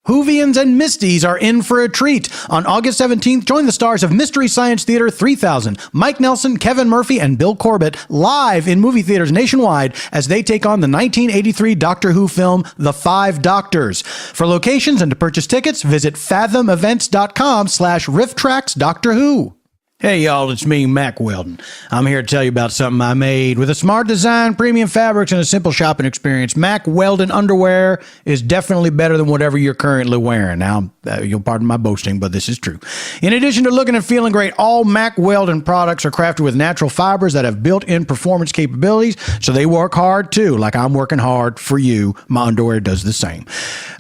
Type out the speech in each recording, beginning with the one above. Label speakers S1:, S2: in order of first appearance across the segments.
S1: Whovians and Misties are in for a treat. On August 17th, join the stars of Mystery Science Theater 3000, Mike Nelson, Kevin Murphy, and Bill Corbett live in movie theaters nationwide as they take on the 1983 Doctor Who film, The Five Doctors. For locations and to purchase tickets, visit fathomevents.com/rifftracks Doctor Who. Hey y'all, it's me, Mac Weldon. I'm here to tell you about something I made. With a smart design, premium fabrics, and a simple shopping experience, Mac Weldon underwear is definitely better than whatever you're currently wearing. Now, you'll pardon my boasting, but this is true. In addition to looking and feeling great, all Mac Weldon products are crafted with natural fibers that have built-in performance capabilities, so they work hard too. Like I'm working hard for you, my underwear does the same.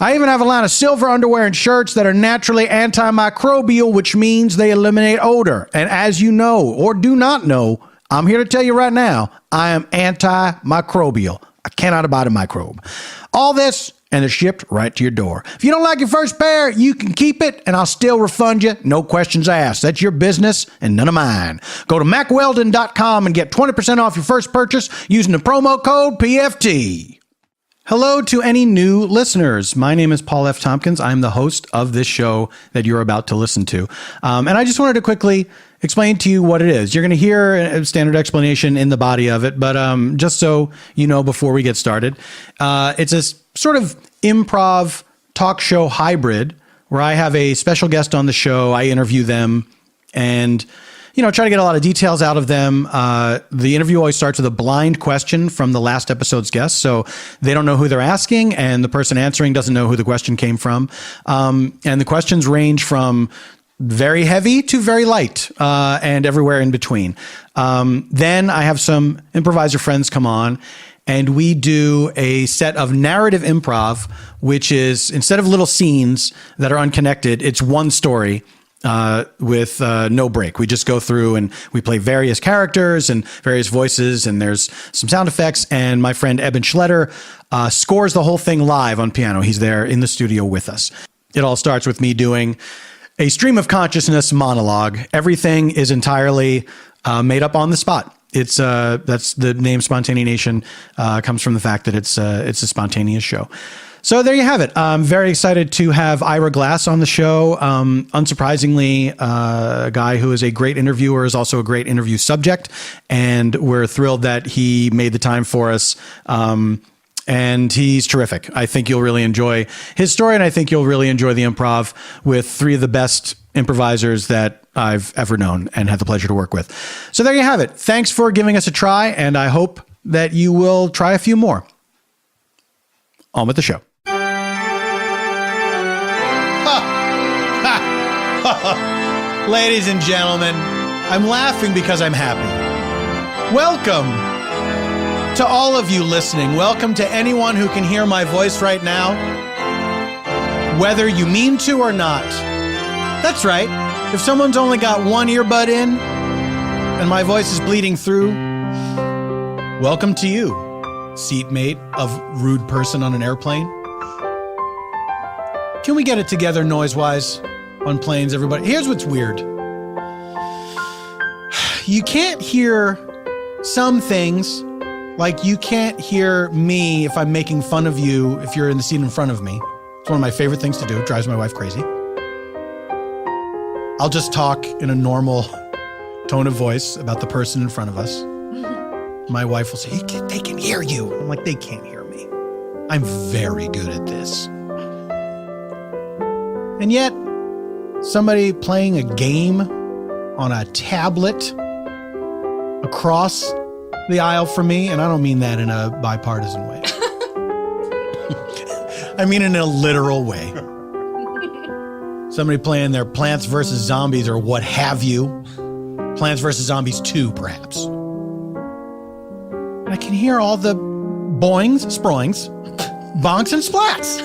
S1: I even have a line of silver underwear and shirts that are naturally antimicrobial, which means they eliminate odor. And as you know, or do not know, I'm here to tell you right now, I am antimicrobial. I cannot abide a microbe. All this, and it's shipped right to your door. If you don't like your first pair, you can keep it, and I'll still refund you. No questions asked. That's your business and none of mine. Go to macweldon.com and get 20% off your first purchase using the promo code PFT. Hello to any new listeners. My name is Paul F. Tompkins. I'm the host of this show that you're about to listen to. And I just wanted to quickly explain to you what it is. You're going to hear a standard explanation in the body of it, but just so you know before we get started, it's a sort of improv talk show hybrid where I have a special guest on the show. I interview them and try to get a lot of details out of them. The interview always starts with a blind question from the last episode's guest. So they don't know who they're asking, and the person answering doesn't know who the question came from. And the questions range from very heavy to very light, and everywhere in between. Then I have some improviser friends come on, and we do a set of narrative improv, which is, instead of little scenes that are unconnected, it's one story with no break. We just go through and we play various characters and various voices, and there's some sound effects, and my friend Eban Schletter scores the whole thing live on piano. He's there in the studio with us. It all starts with me doing a stream of consciousness monologue. Everything is entirely made up on the spot. It's that's the name Spontaneanation comes from the fact that it's a spontaneous show. So there you have it. I'm very excited to have Ira Glass on the show. Unsurprisingly, a guy who is a great interviewer is also a great interview subject, and we're thrilled that he made the time for us. And he's terrific. I think you'll really enjoy his story, and I think you'll really enjoy the improv with three of the best improvisers that I've ever known and had the pleasure to work with. So there you have it. Thanks for giving us a try, and I hope that you will try a few more. On with the show. Ladies and gentlemen, I'm laughing because I'm happy. Welcome to all of you listening. Welcome to anyone who can hear my voice right now, whether you mean to or not. That's right. If someone's only got one earbud in and my voice is bleeding through, welcome to you, seatmate of rude person on an airplane. Can we get it together noise-wise on planes, everybody? Here's what's weird. You can't hear some things. Like, you can't hear me if I'm making fun of you if you're in the seat in front of me. It's one of my favorite things to do. It drives my wife crazy. I'll just talk in a normal tone of voice about the person in front of us. My wife will say, they can hear you. I'm like, they can't hear me. I'm very good at this. And yet, somebody playing a game on a tablet across the aisle from me, and I don't mean that in a bipartisan way. I mean in a literal way. Somebody playing their Plants vs. Zombies or what have you. Plants vs. Zombies 2, perhaps. I can hear all the boings, sproings, bonks, and splats.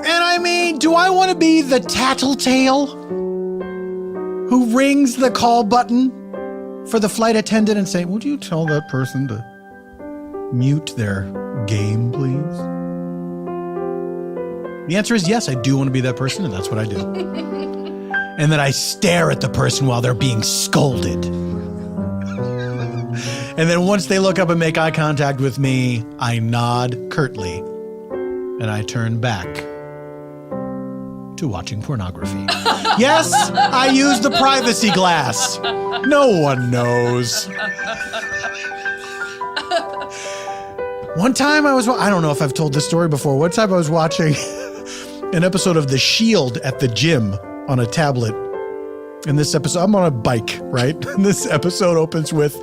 S1: And I mean, do I want to be the tattletale who rings the call button for the flight attendant and say, would you tell that person to mute their game, please? The answer is yes, I do want to be that person, and that's what I do. And then I stare at the person while they're being scolded. And then once they look up and make eye contact with me, I nod curtly and I turn back to watching pornography. Yes, I use the privacy glass. No one knows. One time I don't know if I've told this story before. One time I was watching an episode of The Shield at the gym on a tablet. In this episode, I'm on a bike, right? And this episode opens with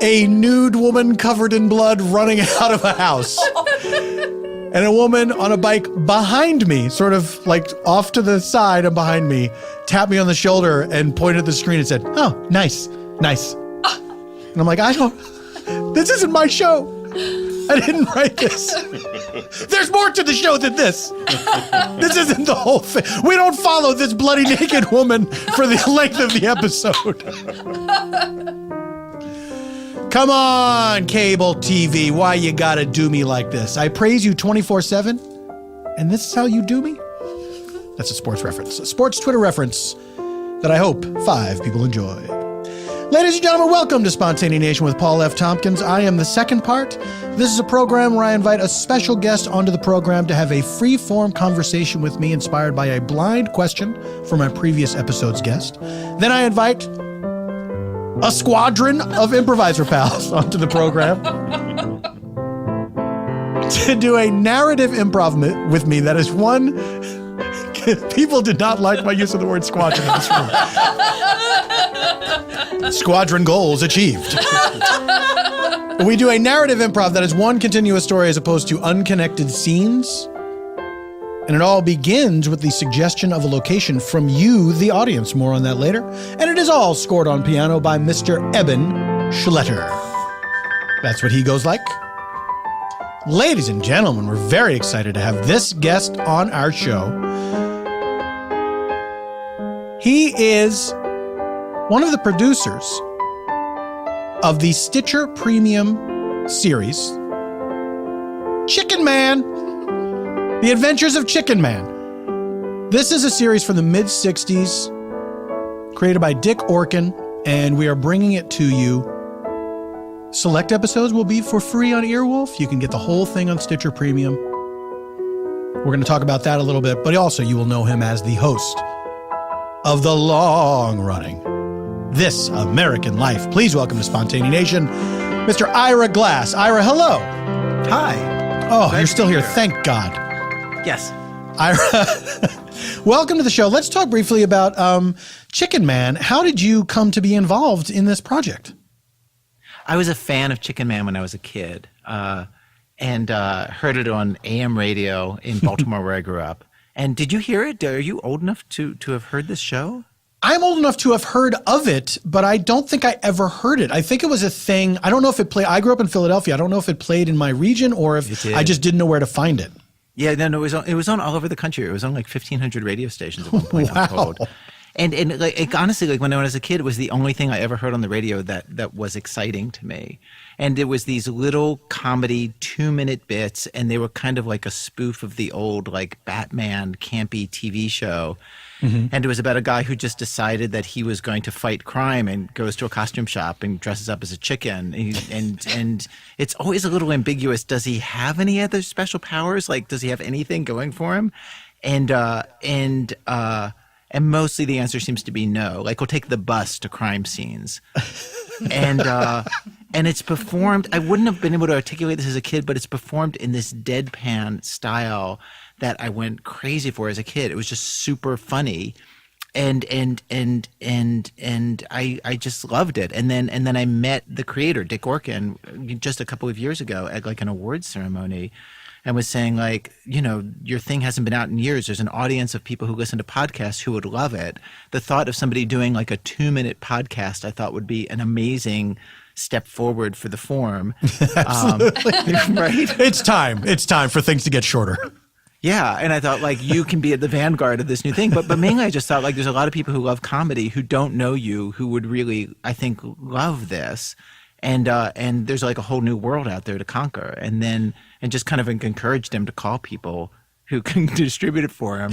S1: a nude woman covered in blood running out of a house. And a woman on a bike behind me, sort of like off to the side and behind me, tapped me on the shoulder and pointed at the screen and said, "Oh, nice, nice." And I'm like, this isn't my show. I didn't write this. There's more to the show than this. This isn't the whole thing. We don't follow this bloody naked woman for the length of the episode. Come on, cable TV. Why you gotta do me like this? I praise you 24/7, and this is how you do me? That's a sports reference. A sports Twitter reference that I hope 5 people enjoy. Ladies and gentlemen, welcome to Spontaneanation with Paul F. Tompkins. I am the second part. This is a program where I invite a special guest onto the program to have a free-form conversation with me inspired by a blind question from my previous episode's guest. Then I invite a squadron of improviser pals onto the program to do a narrative improv with me that is one... People did not like my use of the word squadron in this room. Squadron goals achieved. We do a narrative improv that is one continuous story as opposed to unconnected scenes. And it all begins with the suggestion of a location from you, the audience. More on that later. And it is all scored on piano by Mr. Eban Schletter. That's what he goes like. Ladies and gentlemen, we're very excited to have this guest on our show. He is one of the producers of the Stitcher Premium series, Chicken Man, The Adventures of Chicken Man. This is a series from the mid-'60s, created by Dick Orkin, and we are bringing it to you. Select episodes will be for free on Earwolf. You can get the whole thing on Stitcher Premium. We're going to talk about that a little bit, but also you will know him as the host of the long-running This American Life. Please welcome to Spontaneanation, Mr. Ira Glass. Ira, hello.
S2: Hi.
S1: Oh, you're still here. Thank God.
S2: Yes.
S1: Ira, welcome to the show. Let's talk briefly about Chicken Man. How did you come to be involved in this project?
S2: I was a fan of Chicken Man when I was a kid and heard it on AM radio in Baltimore where I grew up. And did you hear it? Are you old enough to have heard this show?
S1: I'm old enough to have heard of it, but I don't think I ever heard it. I think it was a thing. I don't know if it played. I grew up in Philadelphia. I don't know if it played in my region or if I just didn't know where to find it.
S2: Yeah, no, it was on all over the country. It was on like 1,500 radio stations at one point, I'm told. And like honestly, like when I was a kid, it was the only thing I ever heard on the radio that was exciting to me. And it was these little comedy 2-minute bits, and they were kind of like a spoof of the old like Batman campy TV show. Mm-hmm. And it was about a guy who just decided that he was going to fight crime and goes to a costume shop and dresses up as a chicken. And it's always a little ambiguous. Does he have any other special powers? Like, does he have anything going for him? And mostly the answer seems to be no. Like, we'll take the bus to crime scenes. And it's performed, I wouldn't have been able to articulate this as a kid, but it's performed in this deadpan style that I went crazy for as a kid. It was just super funny. And I just loved it. And then I met the creator, Dick Orkin, just a couple of years ago at like an awards ceremony, and was saying like, you know, your thing hasn't been out in years. There's an audience of people who listen to podcasts who would love it. The thought of somebody doing like a 2-minute podcast, I thought would be an amazing step forward for the form. Right?
S1: It's time for things to get shorter.
S2: Yeah, and I thought like you can be at the vanguard of this new thing, but mainly I just thought like there's a lot of people who love comedy who don't know you who would really, I think, love this, and there's like a whole new world out there to conquer, and just kind of encourage them to call people who can distribute it for him.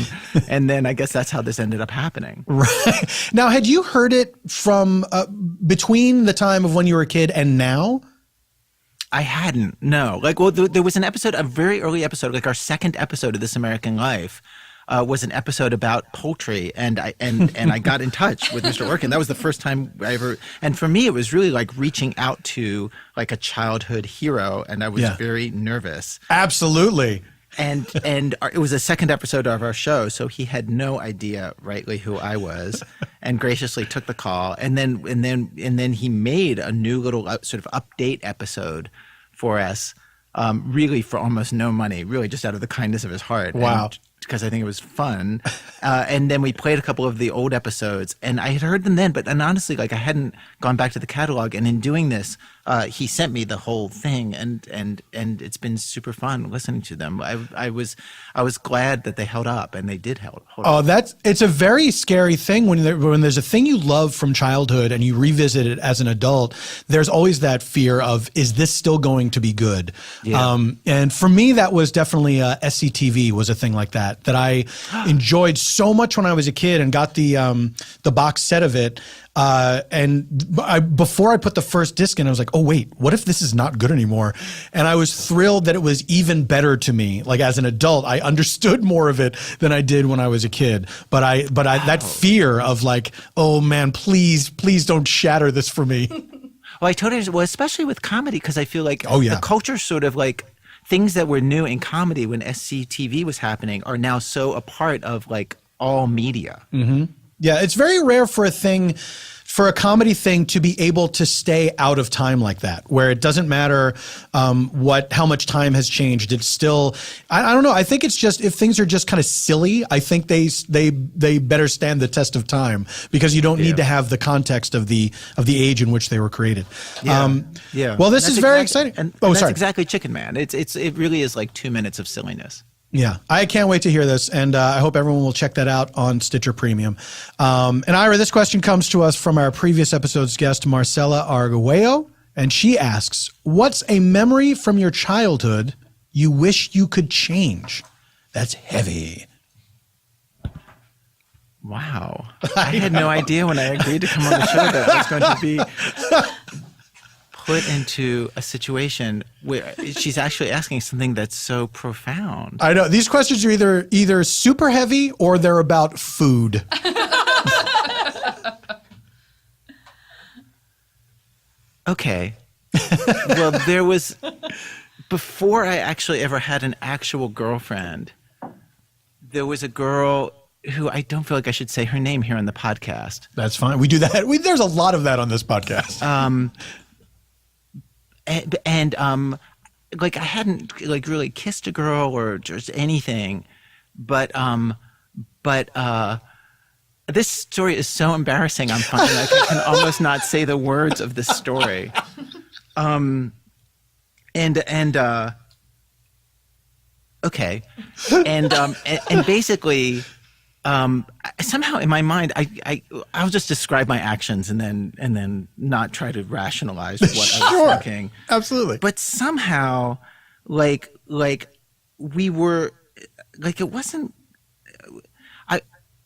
S2: And then I guess that's how this ended up happening.
S1: Right. Now, had you heard it from between the time of when you were a kid and now?
S2: I hadn't, no. Like, well, there was an episode, a very early episode, like our second episode of This American Life, was an episode about poultry, and I got in touch with Mr. Orkin. That was the first time I ever, and for me, it was really like reaching out to like a childhood hero, and I was very nervous.
S1: Absolutely.
S2: And it was a second episode of our show, so he had no idea rightly who I was, and graciously took the call. And then he made a new little sort of update episode for us, really for almost no money, really just out of the kindness of his heart.
S1: Wow.
S2: Because I think it was fun. And then we played a couple of the old episodes, and I had heard them then, but honestly, like I hadn't gone back to the catalog. And in doing this, he sent me the whole thing, and it's been super fun listening to them. I was glad that they held up, and they did hold up.
S1: It's a very scary thing when there's a thing you love from childhood and you revisit it as an adult. There's always that fear of, is this still going to be good?
S2: Yeah.
S1: And for me, that was definitely SCTV was a thing like that I enjoyed so much when I was a kid and got the box set of it. Before I put the first disc in, I was like, oh wait, what if this is not good anymore? And I was thrilled that it was even better to me. Like as an adult, I understood more of it than I did when I was a kid. But that fear of like, oh man, please don't shatter this for me.
S2: Well, I totally understand. Well, especially with comedy, because I feel like
S1: the
S2: culture sort of like things that were new in comedy when SCTV was happening are now so a part of like all media.
S1: Mm-hmm. Yeah, it's very rare for a comedy thing to be able to stay out of time like that, where it doesn't matter how much time has changed. It's still, I don't know. I think it's just, if things are just kind of silly, I think they better stand the test of time, because you don't need to have the context of the age in which they were created.
S2: Yeah.
S1: Well, this is very exciting.
S2: And that's exactly Chicken Man. It really is like 2 minutes of silliness.
S1: Yeah, I can't wait to hear this, and I hope everyone will check that out on Stitcher Premium. And Ira, this question comes to us from our previous episode's guest, Marcela Arguello, and she asks, what's a memory from your childhood you wish you could change? That's heavy.
S2: Wow. I had no idea when I agreed to come on the show that I was going to be put into a situation where she's actually asking something that's so profound.
S1: I know. These questions are either super heavy or they're about food.
S2: Okay. Well, before I actually ever had an actual girlfriend, there was a girl who I don't feel like I should say her name here on the podcast.
S1: That's fine. We do that. There's a lot of that on this podcast.
S2: And like I hadn't like really kissed a girl or just anything, but this story is so embarrassing. I'm finding like I can almost not say the words of this story. Okay, and basically. Somehow in my mind, I'll just describe my actions and then not try to rationalize what I was thinking.
S1: Absolutely.
S2: But somehow, like we were, like it wasn't.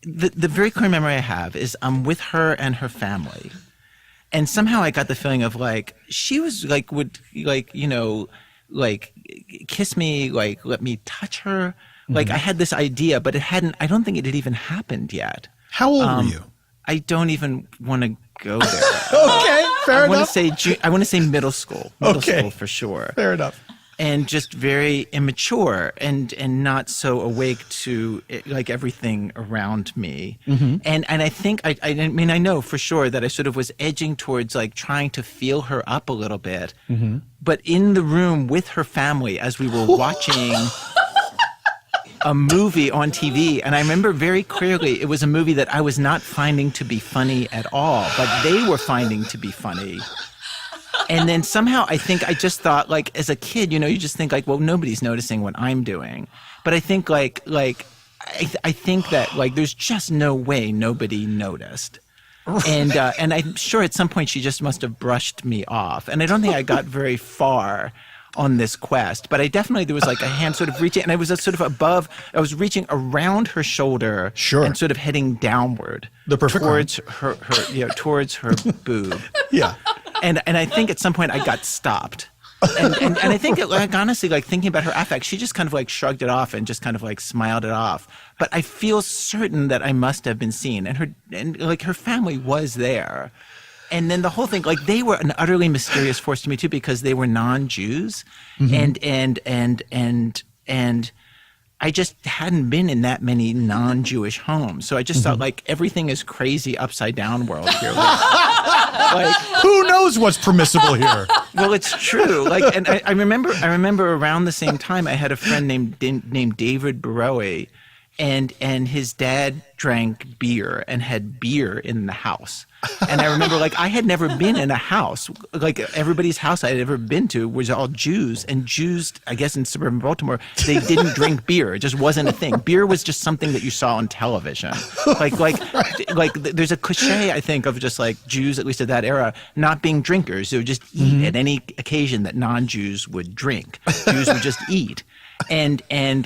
S2: The very clear memory I have is I'm with her and her family, and somehow I got the feeling of like she was like would like like kiss me, like let me touch her. Like I had this idea, but I don't think it had even happened yet.
S1: How old were you?
S2: I don't even want to go there.
S1: Okay, fair enough.
S2: I want to say middle school. Middle school for sure.
S1: Fair enough.
S2: And just very immature and not so awake to like everything around me. Mm-hmm. And I think, I mean, I know for sure that I sort of was edging towards like trying to feel her up a little bit. Mm-hmm. But in the room with her family as we were watching a movie on TV, and I remember very clearly it was a movie that I was not finding to be funny at all, but they were finding to be funny. And then somehow I think I just thought, like, as a kid, you just think like, well, nobody's noticing what I'm doing. But I think I think that like there's just no way nobody noticed. And I'm sure at some point she just must have brushed me off. And I don't think I got very far on this quest. But there was like a hand sort of reaching, and I was sort of above, I was reaching around her shoulder and sort of heading downward.
S1: The perfect
S2: towards her towards her boob.
S1: Yeah.
S2: And I think at some point I got stopped. And I think that, like, honestly, like, thinking about her affect, she just kind of like shrugged it off and just kind of like smiled it off. But I feel certain that I must have been seen, and her family was there. And then the whole thing, like, they were an utterly mysterious force to me too, because they were non-Jews, and I just hadn't been in that many non-Jewish homes. So I just thought, like, everything is crazy upside down world here. Like,
S1: who knows what's permissible here?
S2: Well, it's true. Like, and I remember around the same time, I had a friend named David Baroe, and his dad drank beer and had beer in the house. And I remember, like, I had never been in a house. Like, everybody's house I had ever been to was all Jews. And Jews, I guess in suburban Baltimore, they didn't drink beer. It just wasn't a thing. Beer was just something that you saw on television. Like there's a cliche, I think, of just, like, Jews, at least at that era, not being drinkers. They would just eat at any occasion that non-Jews would drink. Jews would just eat. And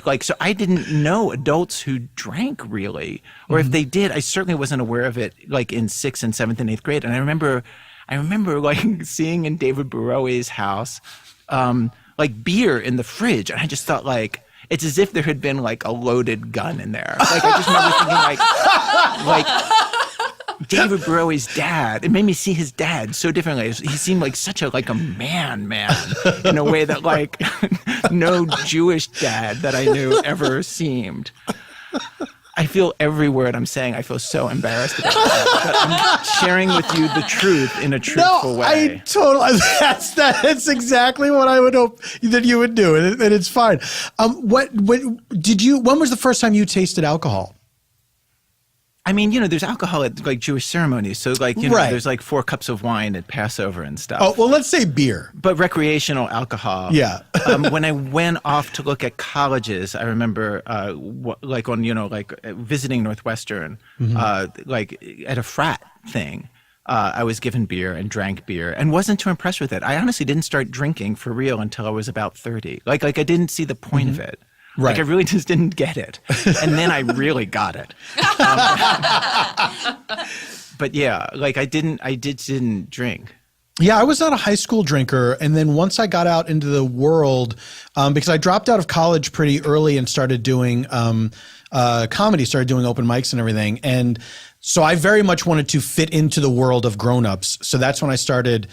S2: like, so I didn't know adults who drank, really, or if they did, I certainly wasn't aware of it, like, in 6th and 7th and 8th grade. And I remember like seeing in David Baroe's house, like, beer in the fridge. And I just thought, like, it's as if there had been, like, a loaded gun in there. Like, I just remember thinking, like David Baroe's dad, it made me see his dad so differently. He seemed like such a man in a way that, like, no Jewish dad that I knew ever seemed. I feel every word I'm saying, I feel so embarrassed about that. But I'm sharing with you the truth in a truthful way.
S1: I totally, that's exactly what I would hope that you would do. And it's fine. When was the first time you tasted alcohol?
S2: I mean, there's alcohol at, like, Jewish ceremonies. So, like, there's like 4 cups of wine at Passover and stuff.
S1: Oh, well, let's say beer.
S2: But recreational alcohol.
S1: Yeah.
S2: When I went off to look at colleges, I remember, visiting Northwestern, like, at a frat thing. I was given beer and drank beer and wasn't too impressed with it. I honestly didn't start drinking for real until I was about 30. Like I didn't see the point of it.
S1: Right.
S2: Like, I really just didn't get it. And then I really got it. But yeah, like, I didn't drink.
S1: Yeah, I was not a high school drinker. And then once I got out into the world, because I dropped out of college pretty early and started doing comedy, started doing open mics and everything. And so I very much wanted to fit into the world of grownups. So that's when I started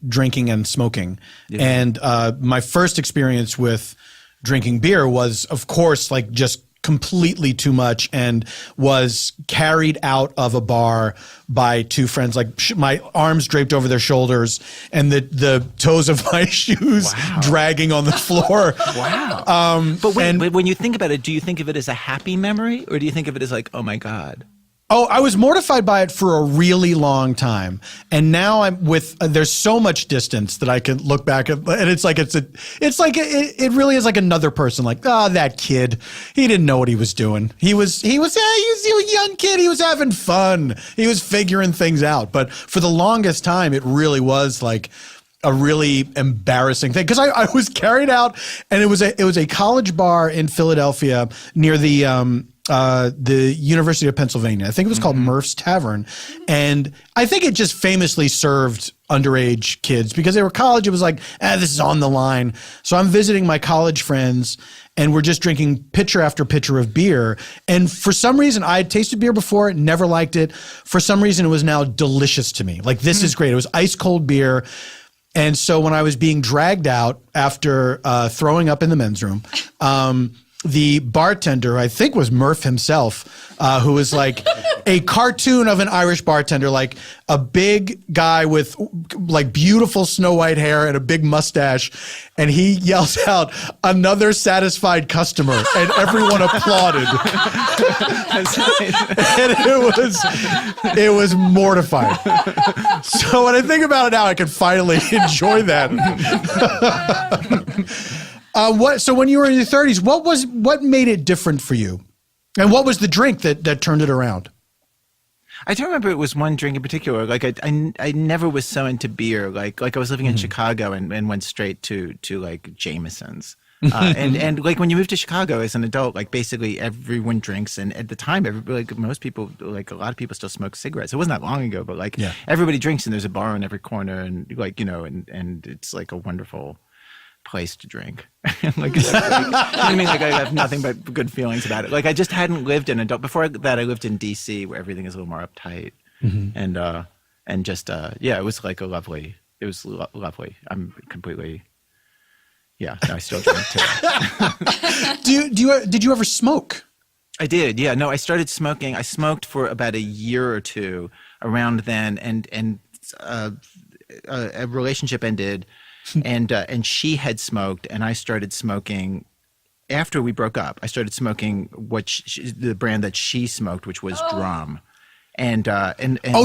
S1: drinking and smoking. Yeah. And my first experience with drinking beer was, of course, like, just completely too much, and was carried out of a bar by 2 friends, like, my arms draped over their shoulders and the toes of my shoes dragging on the floor.
S2: Wow. But when you think about it, do you think of it as a happy memory, or do you think of it as, like, oh my God?
S1: Oh, I was mortified by it for a really long time. And now there's so much distance that I can look back at, and it really is like another person. Like, that kid, he didn't know what he was doing. He was a young kid. He was having fun. He was figuring things out. But for the longest time, it really was like a really embarrassing thing, because I was carried out, and it was a college bar in Philadelphia near the University of Pennsylvania. I think it was called Murph's Tavern. And I think it just famously served underage kids because they were college. It was like, this is on the line. So I'm visiting my college friends, and we're just drinking pitcher after pitcher of beer. And for some reason, I had tasted beer before, never liked it. For some reason, it was now delicious to me. Like, this is great. It was ice cold beer. And so when I was being dragged out after throwing up in the men's room, the bartender, I think was Murph himself, who was like a cartoon of an Irish bartender, like a big guy with, like, beautiful snow white hair and a big mustache. And he yells out, "Another satisfied customer," and everyone applauded. And it was mortifying. So when I think about it now, I can finally enjoy that. So when you were in your 30s, what made it different for you? And what was the drink that turned it around?
S2: I don't remember it was one drink in particular. Like I never was so into beer. Like I was living in Chicago and went straight to like Jameson's. And like when you move to Chicago as an adult, like basically everyone drinks, and at the time, like most people, like a lot of people still smoke cigarettes. It wasn't that long ago, but like everybody drinks, and there's a bar on every corner, and like and it's like a wonderful place to drink. I mean, like I have nothing but good feelings about it. Like I just hadn't lived in adult before that. I lived in DC, where everything is a little more uptight, and just it was like lovely. I'm completely. Yeah, no, I still drink too.
S1: Did you ever smoke?
S2: I did. Yeah, no, I started smoking. I smoked for about a year or two around then, and a relationship ended, and she had smoked, and I started smoking after we broke up. I started smoking the brand that she smoked, which was Drum, and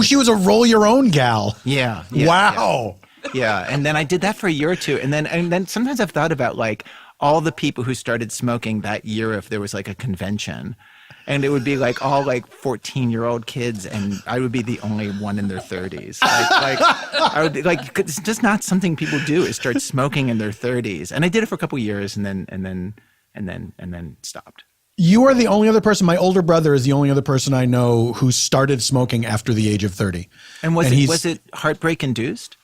S1: she was a roll your own gal.
S2: Yeah.
S1: Wow.
S2: Yeah, and then I did that for a year or two, and then sometimes I've thought about like all the people who started smoking that year, if there was like a convention, and it would be like all like 14-year-old kids, and I would be the only one in their 30s. Like I would like it's just not something people do is start smoking in their 30s, and I did it for a couple of years, and then stopped.
S1: You are the only other person. My older brother is the only other person I know who started smoking after the age of 30.
S2: And was it heartbreak induced?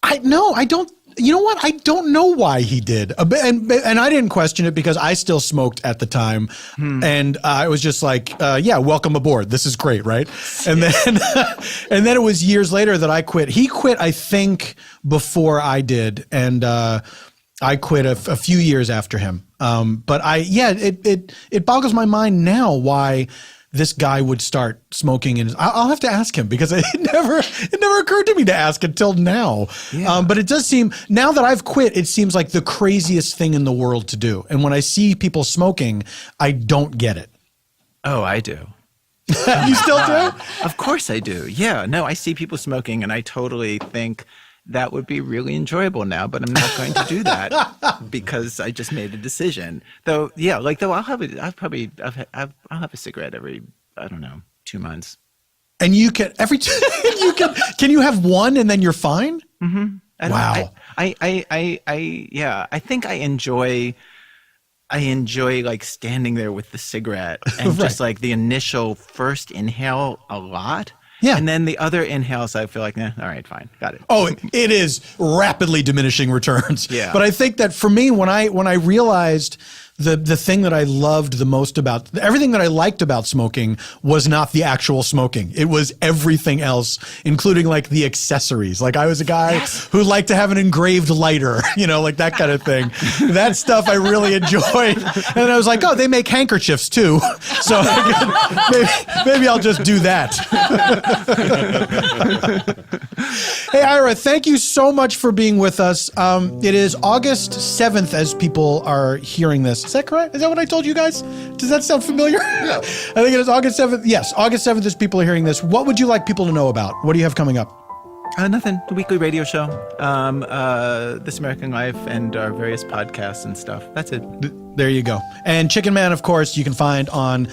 S1: I don't. You know what? I don't know why he did, and I didn't question it because I still smoked at the time, and I was just like, welcome aboard. This is great, right? And then it was years later that I quit. He quit, I think, before I did, and I quit a few years after him. But it boggles my mind now why this guy would start smoking, and I'll have to ask him because it never occurred to me to ask until now. Yeah. But it does seem, now that I've quit, it seems like the craziest thing in the world to do. And when I see people smoking, I don't get it.
S2: Oh, I do.
S1: You still do?
S2: Of course I do. Yeah. No, I see people smoking and I totally think that would be really enjoyable now, but I'm not going to do that because I just made a decision. Though I'll have a cigarette every, I don't know, 2 months.
S1: And you can can you have one and then you're fine?
S2: Mm-hmm.
S1: Wow.
S2: I think I enjoy like standing there with the cigarette and
S1: Right.
S2: just like the initial first inhale a lot.
S1: Yeah.
S2: And then the other inhales, I feel like, all right, fine, got it.
S1: Oh, it is rapidly diminishing returns.
S2: Yeah.
S1: But I think that for me, when I realized the thing that I loved the most about everything that I liked about smoking was not the actual smoking. It was everything else, including like the accessories. Like I was a guy who liked to have an engraved lighter, like that kind of thing. That stuff I really enjoyed. And I was like, oh, they make handkerchiefs too. So maybe I'll just do that. Hey, Ira, thank you so much for being with us. It is August 7th as people are hearing this. Is that correct? Is that what I told you guys? Does that sound familiar? Yeah. I think it is August 7th. Yes, August 7th as people are hearing this. What would you like people to know about? What do you have coming up?
S2: Nothing. The weekly radio show, This American Life, and our various podcasts and stuff. That's it.
S1: There you go. And Chicken Man, of course, you can find on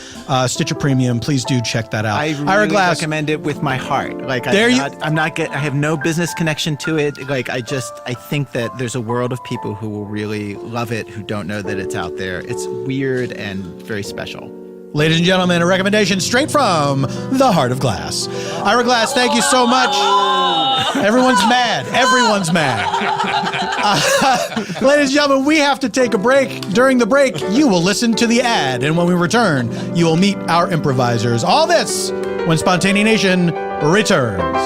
S1: Stitcher Premium. Please do check that out.
S2: I really recommend it with my heart. Like I have no business connection to it. Like I think that there's a world of people who will really love it who don't know that it's out there. It's weird and very special.
S1: Ladies and gentlemen, a recommendation straight from the heart of Glass. Ira Glass, thank you so much. Everyone's mad. Everyone's mad. Ladies and gentlemen, we have to take a break. During the break, you will listen to the ad. And when we return, you will meet our improvisers. All this when Spontaneanation returns.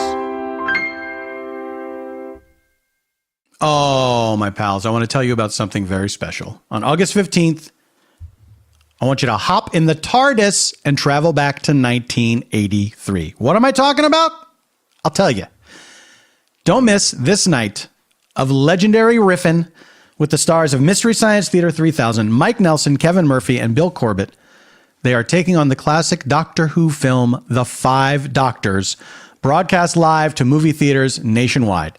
S1: Oh, my pals, I want to tell you about something very special. On August 15th, I want you to hop in the TARDIS and travel back to 1983. What am I talking about? I'll tell you. Don't miss this night of legendary riffing with the stars of Mystery Science Theater 3000, Mike Nelson, Kevin Murphy, and Bill Corbett. They are taking on the classic Doctor Who film, The Five Doctors, broadcast live to movie theaters nationwide.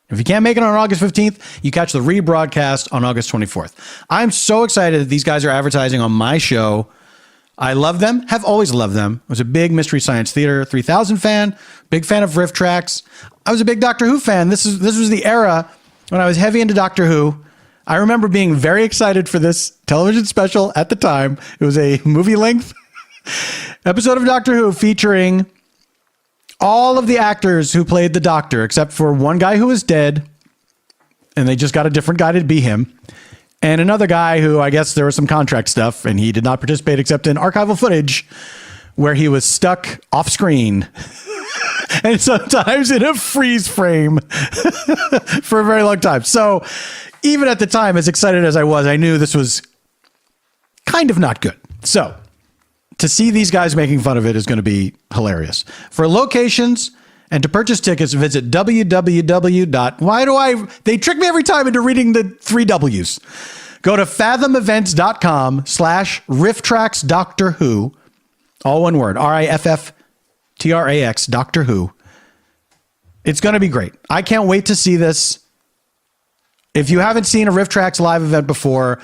S1: If you can't make it on August 15th, you catch the rebroadcast on August 24th. I'm so excited that these guys are advertising on my show I love them, have always loved them. I was a big Mystery Science Theater 3000 fan, big fan of riff tracks. I was a big Doctor Who fan. This was the era when I was heavy into Doctor Who. I remember being very excited for this television special at the time. It was a movie-length episode of Doctor Who featuring all of the actors who played the Doctor, except for one guy who was dead, and they just got a different guy to be him. And another guy who, I guess there was some contract stuff, and he did not participate except in archival footage where he was stuck off screen and sometimes in a freeze frame for a very long time. So even at the time, as excited as I was, I knew this was kind of not good. So to see these guys making fun of it is going to be hilarious. For locations and to purchase tickets, visit They trick me every time into reading the 3 W's. Go to fathomevents.com/rifftracks Doctor Who. All one word. RIFFTRAX Doctor Who. It's going to be great. I can't wait to see this. If you haven't seen a Riff Tracks live event before,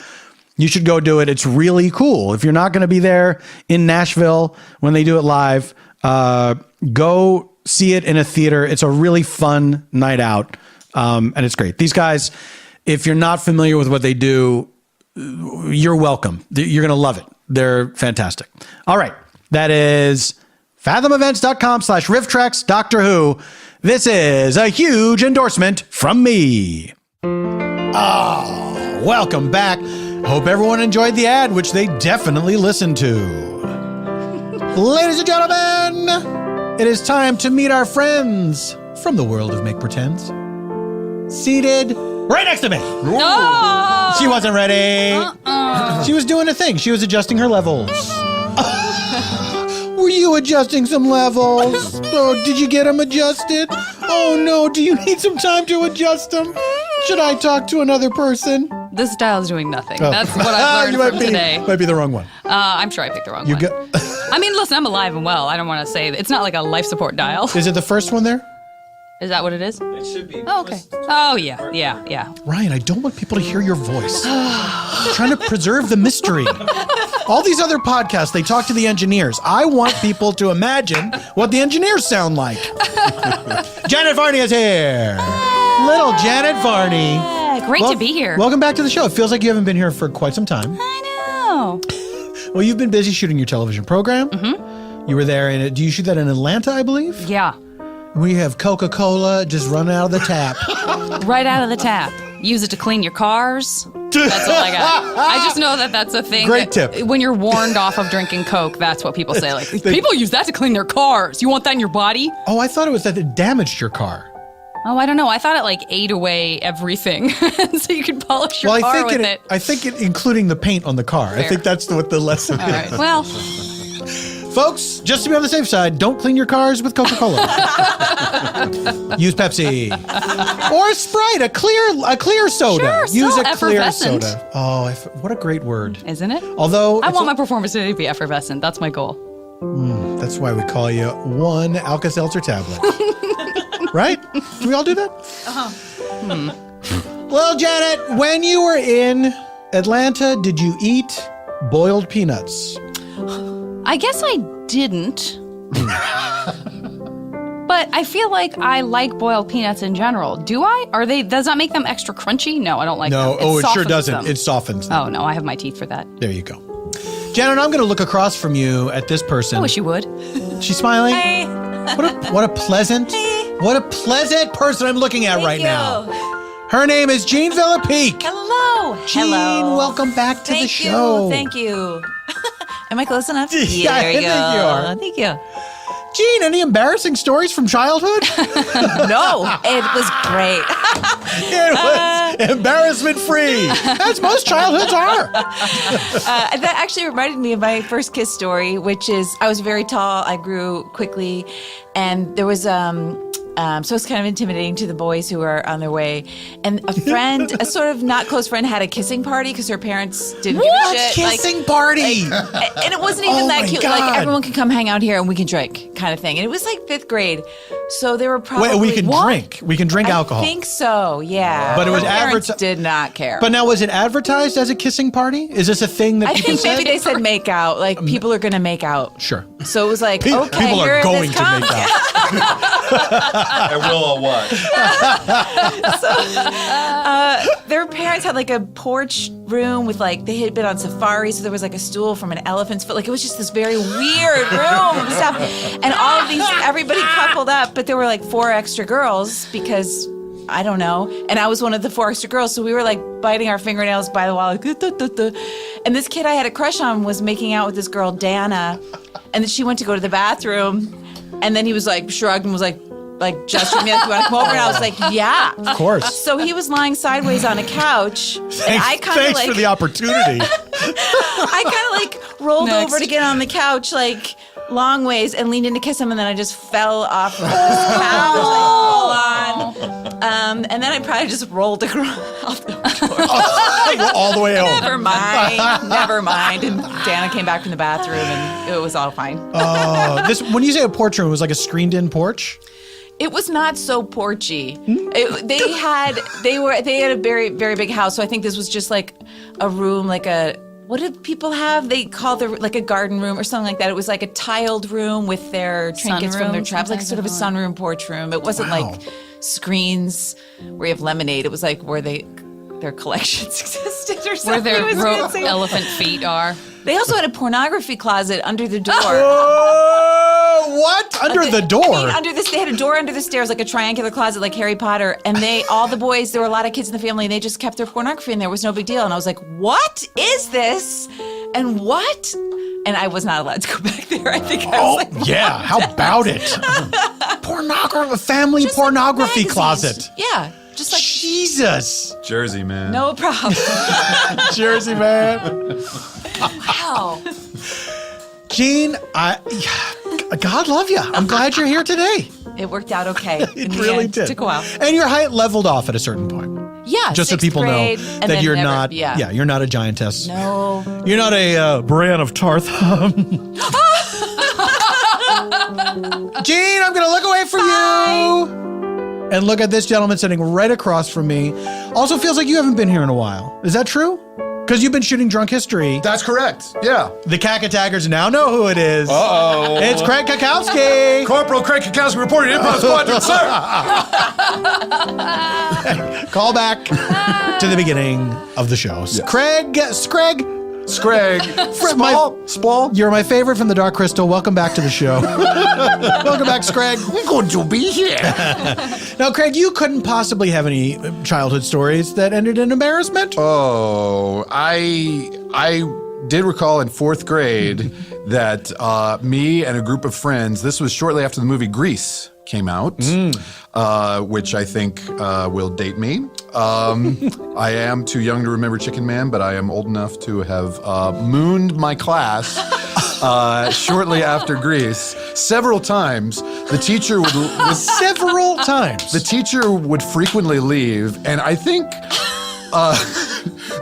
S1: you should go do it. It's really cool. If you're not going to be there in Nashville when they do it live, go see it in a theater. It's a really fun night out, and it's great. These guys, if you're not familiar with what they do, you're welcome. You're going to love it. They're fantastic. All right. That is fathomevents.com/rifftracks Doctor Who. This is a huge endorsement from me. Welcome back. Hope everyone enjoyed the ad, which they definitely listened to. Ladies and gentlemen, it is time to meet our friends from the world of Make Pretends. Seated right next to me.
S3: No!
S1: She wasn't ready. She was doing a thing. She was adjusting her levels. Were you adjusting some levels? Oh, did you get them adjusted? Oh no, do you need some time to adjust them? Should I talk to another person?
S3: This style is doing nothing.
S1: Oh.
S3: That's what I've learned from today.
S1: Might be the wrong one.
S3: I'm sure I picked the wrong one. I mean, listen, I'm alive and well. I don't want to say it's not like a life support dial.
S1: Is it the first one there?
S3: Is that what it is?
S4: It should be.
S3: Oh, okay. Oh, yeah.
S1: Ryan, I don't want people to hear your voice. I'm trying to preserve the mystery. All these other podcasts, they talk to the engineers. I want people to imagine what the engineers sound like. Janet Varney is here. Little Janet Varney.
S3: Great to be here.
S1: Welcome back to the show. It feels like you haven't been here for quite some time.
S3: I know.
S1: Well, you've been busy shooting your television program. Mm-hmm. You were there do you shoot that in Atlanta, I believe?
S3: Yeah.
S1: We have Coca-Cola just running out of the tap.
S3: Right out of the tap. Use it to clean your cars. That's all I got. I just know that that's a thing.
S1: Great tip.
S3: When you're warned off of drinking Coke, that's what people say. Like, people use that to clean their cars. You want that in your body?
S1: Oh, I thought it was that it damaged your car.
S3: Oh, I don't know. I thought it ate away everything, so you could polish your car with it.
S1: I think it, including the paint on the car.
S3: Fair.
S1: I think that's what the lesson
S3: All
S1: is.
S3: right. Well,
S1: folks, just to be on the safe side, don't clean your cars with Coca-Cola. Use Pepsi or Sprite, a clear soda.
S3: Sure,
S1: Use
S3: still
S1: a clear
S3: effervescent.
S1: soda. Oh, what a great word!
S3: Isn't it?
S1: Although
S3: I want my performance to be effervescent. That's my goal.
S1: That's why we call you one Alka-Seltzer tablet. Right? Do we all do that? Well, Janet, when you were in Atlanta, did you eat boiled peanuts?
S3: I guess I didn't. But I feel like I like boiled peanuts in general. Do I? Does that make them extra crunchy? No, I don't like them.
S1: No, it sure
S3: softens
S1: doesn't.
S3: them.
S1: It softens them.
S3: Oh, no, I have my teeth for that.
S1: There you go. Janet, I'm going to look across from you at this person.
S3: I wish you would.
S1: She's smiling.
S5: Hey.
S1: What a pleasant person I'm looking at right now. Her name is Jean Villepique.
S5: Hello.
S1: Jean,
S5: Hello.
S1: welcome back to the show.
S5: Thank you. Am I close enough?
S1: Yeah,
S5: there you
S1: I
S5: go.
S1: think you are.
S5: Thank you.
S1: Jean, any embarrassing stories from childhood?
S5: No, it was great.
S1: It was embarrassment-free, as most childhoods are.
S5: That actually reminded me of my first kiss story, which is I was very tall. I grew quickly, and there was So it's kind of intimidating to the boys who are on their way. And a friend, a sort of not close friend, had a kissing party because her parents didn't give a shit.
S1: Kissing party.
S5: And it wasn't even that
S1: my
S5: cute.
S1: God.
S5: Like, everyone can come hang out here and we can drink, kind of thing. And it was like 5th grade. So there were probably
S1: Wait, we can drink. We can drink alcohol.
S5: I think so, yeah.
S1: But it was
S5: Her parents
S1: adverti-
S5: did not care.
S1: But now, was it advertised as a kissing party? Is this a thing that
S5: I
S1: people
S5: think
S1: said?
S5: maybe they said make out. Like, people are going to make out.
S1: Sure.
S5: So it was like,
S1: People
S5: okay,
S1: are
S5: here
S1: going
S5: this
S1: to
S5: comes.
S1: make out.
S4: And we'll all watch.
S5: Their parents had like a porch room with like, they had been on safari, so there was like a stool from an elephant's foot. Like, it was just this very weird room and stuff. And all of these, everybody coupled up, but there were like 4 extra girls because, I don't know. And I was one of the 4 extra girls, so we were like biting our fingernails by the wall. Like, duh, duh, duh, duh. And this kid I had a crush on was making out with this girl, Dana. And then she went to go to the bathroom. And then he was like, shrugged and was like gesturing me like, you want to come over? And I was like, yeah.
S1: Of course.
S5: So he was lying sideways on a couch. And I kind of
S1: Thanks
S5: like,
S1: for the opportunity.
S5: I kind of like rolled
S3: Next.
S5: over to get on the couch, like long ways, and leaned in to kiss him. And then I just fell off of this couch, like full on. And then I probably just rolled across the door.
S1: All the way home.
S5: Never mind. And Dana came back from the bathroom, and it was all fine.
S1: This, when you say a porch room, it was like a screened-in porch?
S5: It was not so porchy. They had a very, very big house. So I think this was just like a room, like a, what did people have? They called it like a garden room or something like that. It was like a tiled room with their trinkets from their
S3: Sunroom,
S5: traps, like sort of a sunroom porch room. It wasn't like screens where you have lemonade. It was like where their collections existed or
S3: Where
S5: something.
S3: their
S5: It was fancy.
S3: elephant feet are.
S5: They also had a pornography closet under the door.
S1: Oh, what? Under the door?
S5: I mean, they had a door under the stairs, like a triangular closet, like Harry Potter. And all the boys, there were a lot of kids in the family, and they just kept their pornography in there. It was no big deal. And I was like, what is this? And what? And I was not allowed to go back there. I think I was like,
S1: yeah. How about it? Pornography, family
S5: just like
S1: pornography
S5: magazines.
S1: closet.
S5: Yeah. Just like,
S1: Jesus.
S4: Jersey, man.
S5: no problem.
S1: Jersey, man.
S5: Wow.
S1: Gene, God love you. I'm glad you're here today.
S5: It worked out okay.
S1: It really did.
S5: It took a while.
S1: And your height leveled off at a certain point.
S5: Yeah.
S1: Just so
S5: 6th
S1: people know
S5: grade, and
S1: that
S5: then
S1: you're
S5: never-
S1: not.
S5: Yeah.
S1: You're not a giantess.
S5: No.
S1: You're not a Bran of Tarth. Gene, I'm going to look away from you. And look at this gentleman sitting right across from me. Also feels like you haven't been here in a while. Is that true? Because you've been shooting Drunk History.
S4: That's correct. Yeah.
S1: The Cack Attackers now know who it is.
S4: Uh-oh.
S1: It's Craig Cackowski.
S4: Corporal Craig Cackowski reporting Improv Squadron, sir.
S1: Call back to the beginning of the show.
S4: Yes.
S1: Craig,
S4: Scrag. Spall.
S1: you're my favorite from the Dark Crystal. Welcome back to the show. Welcome back, Craig.
S4: We're going to be here.
S1: Now, Craig, you couldn't possibly have any childhood stories that ended in embarrassment.
S4: Oh, I did recall in 4th grade that me and a group of friends, this was shortly after the movie Grease came out, which I think will date me. I am too young to remember Chicken Man, but I am old enough to have mooned my class shortly after Grease. Several times, the teacher would...
S1: Several times.
S4: The teacher would frequently leave, and I think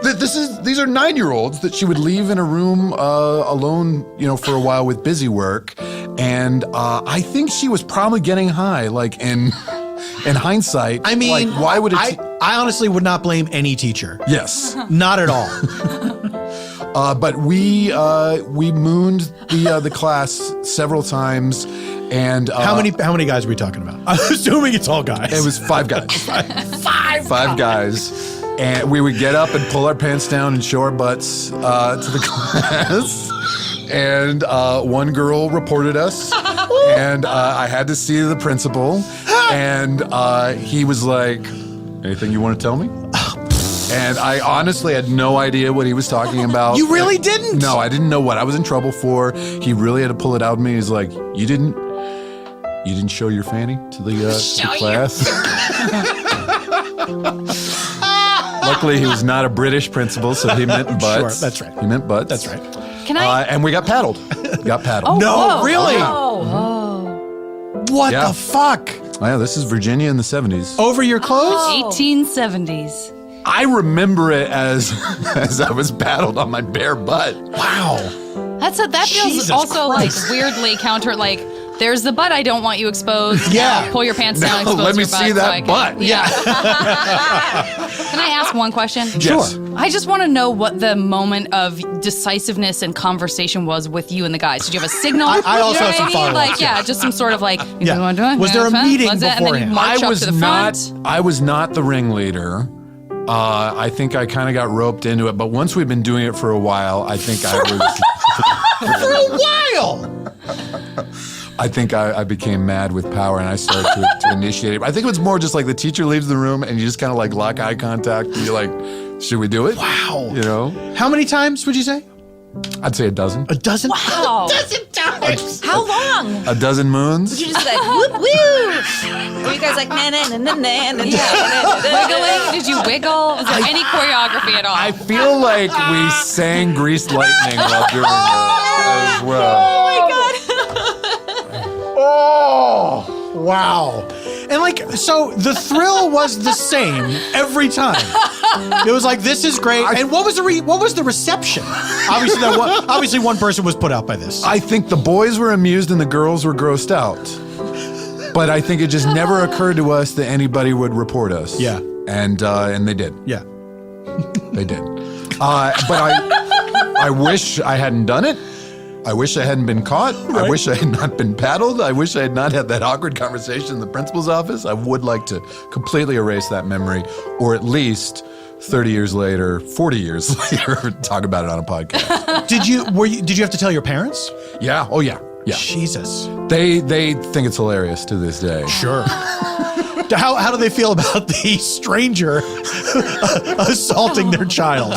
S4: these are 9-year-olds that she would leave in a room alone, for a while with busy work, and I think she was probably getting high. Like in hindsight,
S1: I mean,
S4: like, why would
S1: I honestly would not blame any teacher.
S4: Yes,
S1: Not at all.
S4: but we mooned the class several times. And
S1: How many guys are we talking about? I'm assuming it's all guys.
S4: It was 5 guys. Five guys. And we would get up and pull our pants down and show our butts to the class. And one girl reported us. And I had to see the principal. And he was like, anything you want to tell me? And I honestly had no idea what he was talking about.
S1: You really didn't?
S4: No, I didn't know what I was in trouble for. He really had to pull it out of me. He's like, you didn't show your fanny to the class? Luckily, he was not a British principal, so he meant butts.
S1: Sure, that's right.
S4: He meant butts.
S1: That's right.
S3: Can I?
S4: And we got paddled.
S1: No,
S5: whoa.
S1: really?
S5: Oh.
S1: What
S4: Yeah.
S1: the fuck?
S4: Oh, yeah, this is Virginia in the 70s.
S1: Over your clothes?
S3: 1870s.
S4: I remember it as as I was paddled on my bare butt.
S1: Wow.
S3: That feels
S1: Jesus
S3: also
S1: Christ.
S3: like weirdly counter. Like, there's the butt I don't want you exposed.
S1: Yeah.
S3: Now pull your pants down.
S4: No,
S3: Expose
S4: let me
S3: your butt
S4: see
S3: so
S4: that
S3: I can-
S4: butt.
S3: Yeah. Can I ask one question?
S4: Yes.
S3: I just want to know what the moment of decisiveness and conversation was with you and the guys. Did you have a signal?
S1: I also have some
S3: what I mean?
S1: follow-ups,
S3: Like, yeah, just some sort of like, you
S1: Yeah.
S3: know what I'm doing?
S1: Was there a
S3: Yeah,
S1: meeting
S3: was it? And then you
S1: beforehand?
S3: march up to the front.
S4: I was not the ringleader. I think I kind of got roped into it, but once we've been doing it for a while, I think I was.
S1: For a while.
S4: I think I became mad with power, and I started to initiate it. I think it was more just like the teacher leaves the room, and you just kind of like lock eye contact, and you're like, "Should we do it?"
S1: Wow.
S4: You know,
S1: How many times would you say?
S4: I'd say a dozen.
S1: A dozen?
S3: Wow.
S5: How long?
S4: A dozen moons.
S5: You just like whoop woo. Were you guys like na na na na na na?
S3: Wiggling? Did you wiggle? Was there any choreography at all?
S4: I feel like we sang "Greased Lightning" while doing that as well.
S5: Oh my god.
S1: Oh, wow. And like, so the thrill was the same every time. It was like, this is great. And what was the reception? Obviously one person was put out by this.
S4: I think the boys were amused and the girls were grossed out. But I think it just never occurred to us that anybody would report us.
S1: Yeah.
S4: And they did.
S1: Yeah.
S4: They did. But I wish I hadn't done it. I wish I hadn't been caught.
S1: Right.
S4: I wish I had not been paddled. I wish I had not had that awkward conversation in the principal's office. I would like to completely erase that memory, or at least 30 years later, 40 years later, talk about it on a podcast.
S1: Did you have to tell your parents?
S4: Yeah. Oh, yeah. Yeah.
S1: Jesus.
S4: They think it's hilarious to this day.
S1: Sure. How do they feel about the stranger assaulting their child?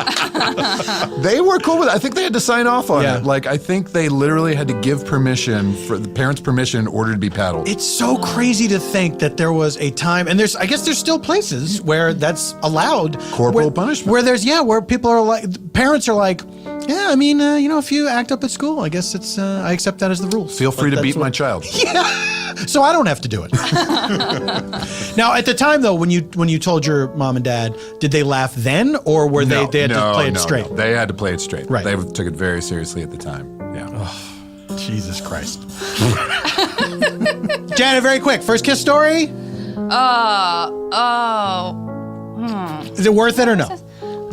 S4: They were cool with it. I think they had to sign off on
S1: Yeah.
S4: it. Like, I think they literally had to give permission for the parents' permission in order to be paddled.
S1: It's so crazy to think that there was a time, and I guess there's still places where that's allowed.
S4: Corporal punishment.
S1: Where people are like, parents are like, yeah, I mean, if you act up at school, I guess it's, I accept that as the rules.
S4: Feel free to beat my
S1: what-
S4: child.
S1: So I don't have to do it. Now, at the time, though, when you told your mom and dad, did they laugh then, or were they had to play it straight?
S4: No. They had to play it straight.
S1: Right.
S4: They took it very seriously at the time. Yeah.
S1: Jesus Christ. Janet, very quick. First kiss story? Is it worth it or no?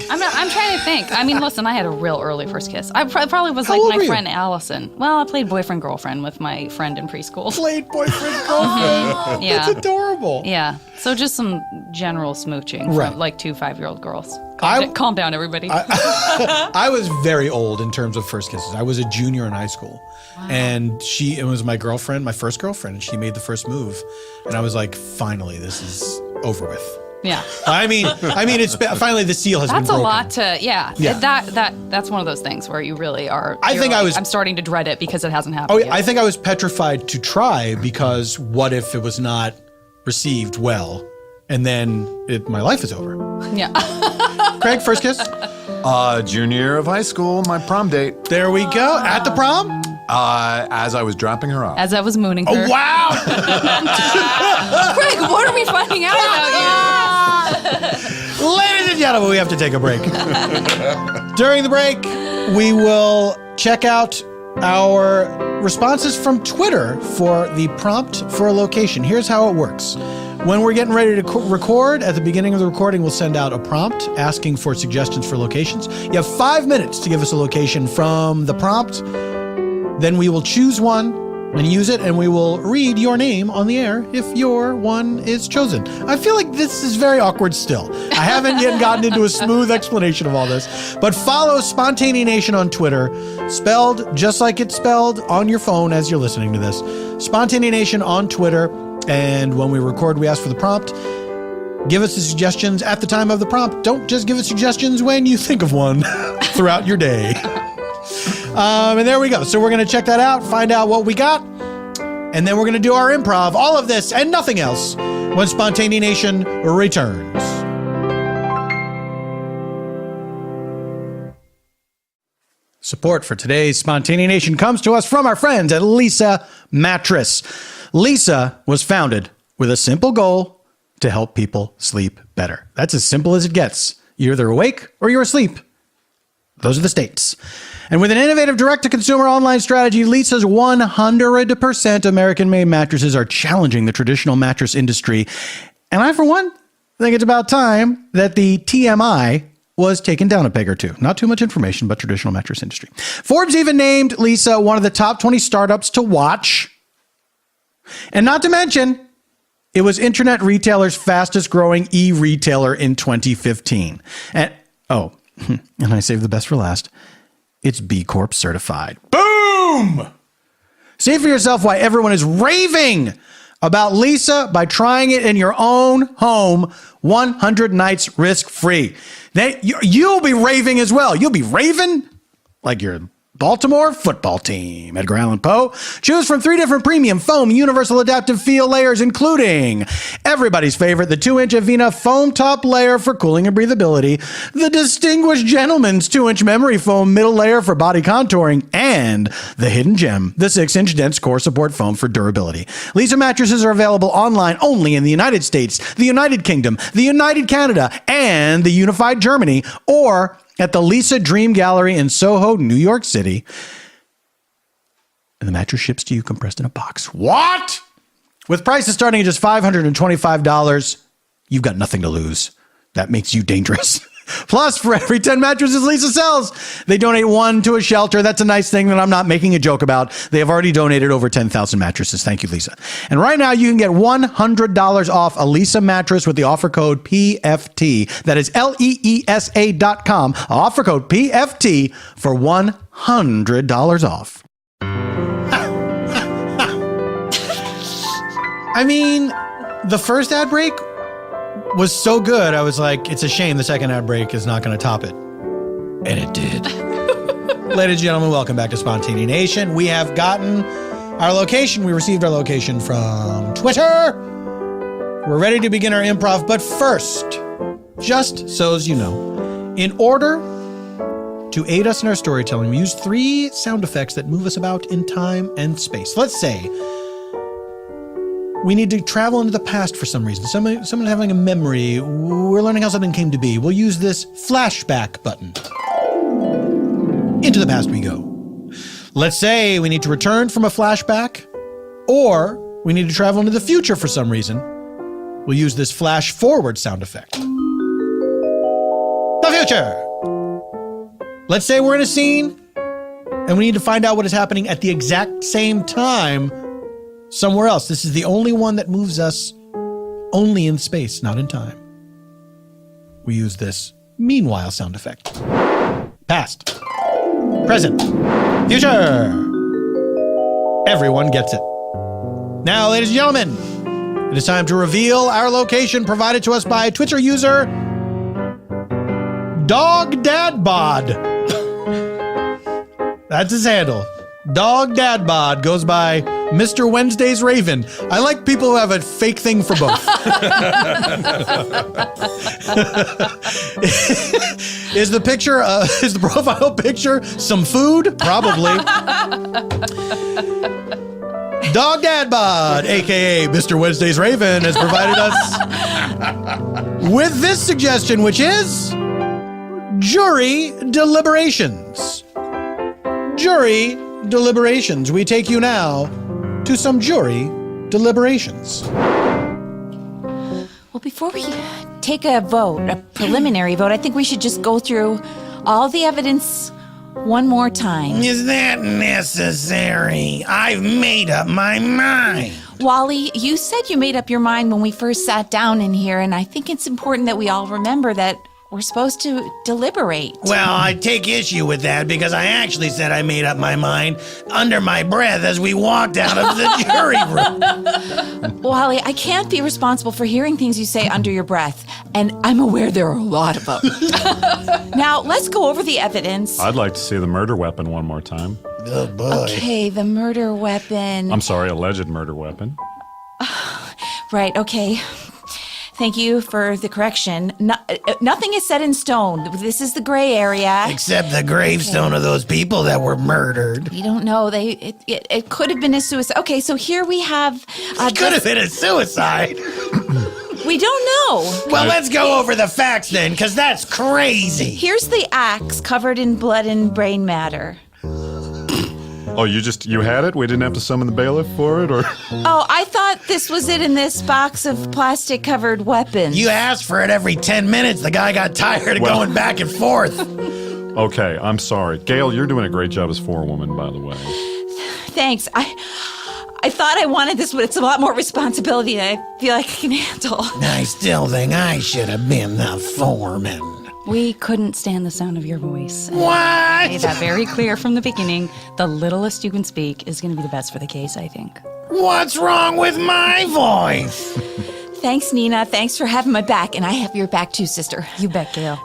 S3: I'm trying to think. I mean, listen, I had a real early first kiss. I probably was
S1: How
S3: like
S1: old were
S3: my
S1: you?
S3: friend Allison. Well, I played boyfriend girlfriend with my friend in preschool.
S1: Played boyfriend girlfriend.
S3: Yeah.
S1: That's adorable.
S3: Yeah. So just some general smooching
S1: Right.
S3: from like 2 5-year-old girls.
S1: I-
S3: Calm down, everybody.
S1: I was very old in terms of first kisses. I was a junior in high school. And it was my girlfriend, my first girlfriend, and she made the first move. And I was like, finally, this is over with.
S3: yeah.
S1: I mean, it's finally the seal has been
S3: That's a
S1: broken.
S3: lot to, yeah.
S1: Yeah.
S3: That's one of those things where you really are.
S1: I
S3: you're
S1: think I
S3: like,
S1: was-
S3: I'm starting to dread it because it hasn't happened
S1: Oh,
S3: yet.
S1: I think I was petrified to try because what if it was not received well, and then my life is over.
S3: Yeah.
S1: Craig, first kiss.
S4: Junior year of high school, my prom date,
S1: There we go. At the prom.
S4: as I was dropping her off.
S3: As I was mooning her.
S1: Oh, wow.
S3: Craig, what are we finding out about
S1: Ladies and gentlemen, we have to take a break. During the break, we will check out our responses from Twitter for the prompt for a location. Here's how it works. When we're getting ready to record, at the beginning of the recording, we'll send out a prompt asking for suggestions for locations. You have 5 minutes to give us a location from the prompt. Then we will choose one and use it, and we will read your name on the air if your one is chosen. I feel like this is very awkward still. I haven't yet gotten into a smooth explanation of all this. But follow Spontaneanation on Twitter, spelled just like it's spelled on your phone as you're listening to this. Spontaneanation on Twitter. And when we record, we ask for the prompt. Give us the suggestions at the time of the prompt. Don't just give us suggestions when you think of one throughout your day. And there we go. So we're going to check that out, find out what we got, and then we're going to do our improv, all of this and nothing else, when Spontaneanation returns. Support for today's Spontaneanation comes to us from our friends at Lisa Mattress. Lisa was founded with a simple goal to help people sleep better. That's as simple as it gets. You're either awake or you're asleep. Those are the states. And with an innovative direct-to-consumer online strategy, Lisa's 100% American-made mattresses are challenging the traditional mattress industry. And I, for one, think it's about time that the TMI was taken down a peg or two. Not too much information, but traditional mattress industry. Forbes even named Lisa one of the top 20 startups to watch. And not to mention, it was internet retailers' fastest growing e-retailer in 2015. And I saved the best for last. It's B Corp certified. Boom! See for yourself why everyone is raving about Lisa by trying it in your own home 100 nights risk-free. You'll be raving as well. You'll be raving like your Baltimore football team. Edgar Allan Poe. Choose from 3 different premium foam universal adaptive feel layers, including everybody's favorite, the 2-inch Avena foam top layer for cooling and breathability, the Distinguished Gentleman's 2-inch memory foam middle layer for body contouring, and the hidden gem, the 6-inch dense core support foam for durability. Lisa mattresses are available online only in the United States, the United Kingdom, the United Canada, and the Unified Germany, or at the Lisa Dream Gallery in Soho, New York City. And the mattress ships to you compressed in a box. What? With prices starting at just $525, you've got nothing to lose. That makes you dangerous. Plus, for every 10 mattresses Lisa sells, they donate 1 to a shelter. That's a nice thing that I'm not making a joke about. They have already donated over 10,000 mattresses. Thank you, Lisa. And right now, you can get $100 off a Lisa mattress with the offer code PFT. That is LEESA.com. Offer code PFT for $100 off. I mean, the first ad break was so good, I was like, it's a shame the second ad break is not going to top it. And it did. Ladies and gentlemen, welcome back to Spontaneanation. We have gotten our location. We received our location from Twitter. We're ready to begin our improv, but first, just so as you know, in order to aid us in our storytelling, we use 3 sound effects that move us about in time and space. Let's say we need to travel into the past for some reason. Someone having a memory. We're learning how something came to be. We'll use this flashback button. Into the past we go. Let's say we need to return from a flashback, or we need to travel into the future for some reason. We'll use this flash forward sound effect. The future. Let's say we're in a scene, and we need to find out what is happening at the exact same time somewhere else. This is the only one that moves us only in space, not in time. We use this meanwhile sound effect. Past, present, future. Everyone gets it. Now, ladies and gentlemen, it is time to reveal our location provided to us by Twitter user Dog Dad Bod. That's his handle. Dog Dad Bod goes by Mr. Wednesday's Raven. I like people who have a fake thing for both. Is the profile picture some food? Probably. Dog Dad Bod, aka Mr. Wednesday's Raven, has provided us with this suggestion, which is jury deliberations. Jury deliberations. We take you now to some jury deliberations.
S5: Well, before we take a vote, a preliminary vote, I think we should just go through all the evidence one more time.
S1: Is that necessary? I've made up my mind.
S5: Wally, you said you made up your mind when we first sat down in here, and I think it's important that we all remember that we're supposed to deliberate.
S1: Well, I take issue with that because I actually said I made up my mind under my breath as we walked out of the jury room.
S5: Wally, I can't be responsible for hearing things you say under your breath, and I'm aware there are a lot of them. Now, let's go over the evidence.
S6: I'd like to see the murder weapon one more time.
S1: Oh, boy.
S5: Okay, the murder weapon.
S6: I'm sorry, alleged murder weapon.
S5: Right, okay. Thank you for the correction. Nothing is set in stone. This is the gray area.
S1: Except the gravestone of those people that were murdered.
S5: We don't know. It could have been a suicide. Okay, so here we have.
S1: Could have been a suicide.
S5: We don't know.
S1: Well, let's go over the facts then, because that's crazy.
S5: Here's the axe covered in blood and brain matter.
S6: Oh, you had it? We didn't have to summon the bailiff for it, or?
S5: Oh, I thought this was it in this box of plastic-covered weapons.
S1: You asked for it every 10 minutes. The guy got tired of going back and forth.
S6: Okay, I'm sorry. Gail, you're doing a great job as forewoman, by the way.
S5: Thanks. I thought I wanted this, but it's a lot more responsibility than I feel like I can handle.
S1: I still think I should have been the foreman.
S3: We couldn't stand the sound of your voice. And
S1: What?
S3: I made that very clear from the beginning. The littlest you can speak is going to be the best for the case, I think.
S1: What's wrong with my voice?
S5: Thanks, Nina. Thanks for having my back, and I have your back too, sister.
S3: You bet, Gail.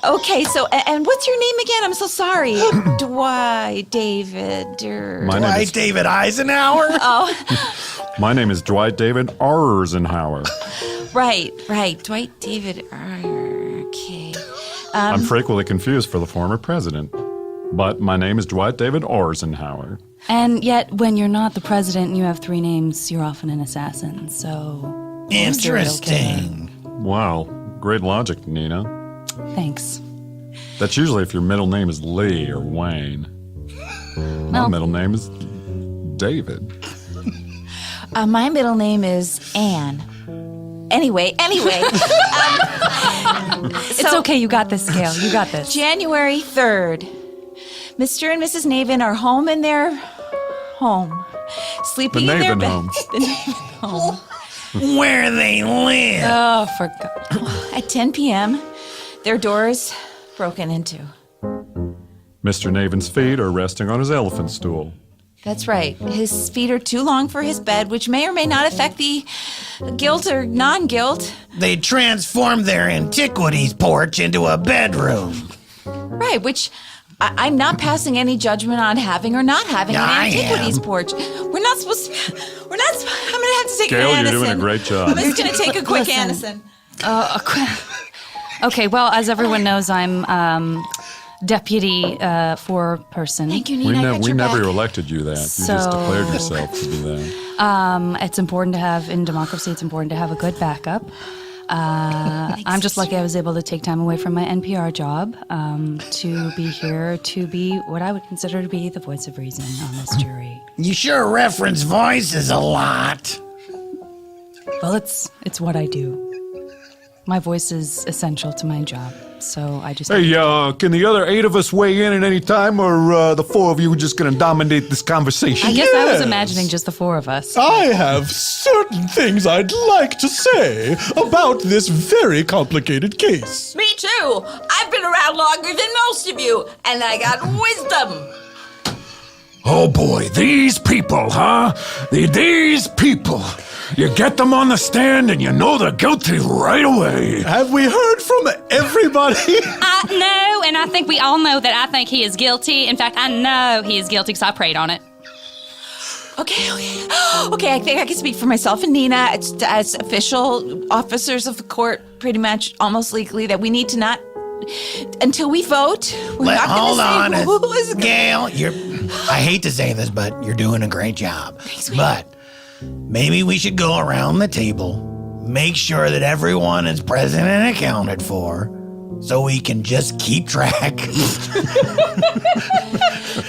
S5: Okay, so, and what's your name again? I'm so sorry. Dwight David.
S6: My name is
S1: David Eisenhower?
S6: My name is Dwight David Eisenhower.
S5: Right. Dwight David. Okay.
S6: I'm frequently confused for the former president, but my name is Dwight David Eisenhower.
S3: And yet, when you're not the president and you have 3 names, you're often an assassin, so...
S1: Interesting.
S6: Wow, great logic, Nina.
S3: Thanks.
S6: That's usually if your middle name is Lee or Wayne. My middle name is David.
S5: My middle name is Anne. Anyway.
S3: It's okay, you got this, Gail. You got this.
S5: January 3rd. Mr. and Mrs. Navin are home in their home. Sleeping in their
S6: Navin
S5: bed.
S6: home.
S5: The Navin home.
S1: Where they live.
S3: Oh, for God.
S5: At 10 p.m., their doors broken into.
S6: Mr. Navin's feet are resting on his elephant stool.
S5: That's right. His feet are too long for his bed, which may or may not affect the guilt or non-guilt.
S1: They transformed their antiquities porch into a bedroom.
S5: Right, which I'm not passing any judgment on having or not having an
S1: I
S5: antiquities
S1: am.
S5: porch. We're not supposed to. I'm going to have to take
S6: Gail,
S5: an
S6: you're
S5: Anacin.
S6: doing a great job.
S5: I'm just going to take a quick
S3: Listen.
S5: Anacin.
S3: Okay, well, as everyone knows, I'm deputy foreperson.
S5: Thank you, Nina. I got
S6: We
S5: your
S6: never
S5: back.
S6: elected you that. You just
S3: So-
S6: declared yourself to be that.
S3: It's important to have, in democracy, it's important to have a good backup. I'm just lucky I was able to take time away from my NPR job to be here to be what I would consider to be the voice of reason on this jury.
S1: You sure reference voices a lot.
S3: Well, it's what I do. My voice is essential to my job, so I just...
S4: Hey, can the other 8 of us weigh in at any time, or the 4 of you are just going to dominate this conversation?
S3: I guess I was imagining just the 4 of us.
S7: I have certain things I'd like to say about this very complicated case.
S8: Me too. I've been around longer than most of you, and I got wisdom.
S4: Oh boy, these people, huh? These people. You get them on the stand and you know they're guilty right away.
S7: Have we heard from everybody?
S3: No, and I think we all know that I think he is guilty. In fact, I know he is guilty because I prayed on it.
S5: Okay, I think I can speak for myself and Nina as official officers of the court, pretty much almost legally, that we need to not, until we vote, we're not
S1: Hold on.
S5: going to say who is
S1: Gail, I hate to say this, but you're doing a great job. But maybe we should go around the table, make sure that everyone is present and accounted for, so we can just keep track.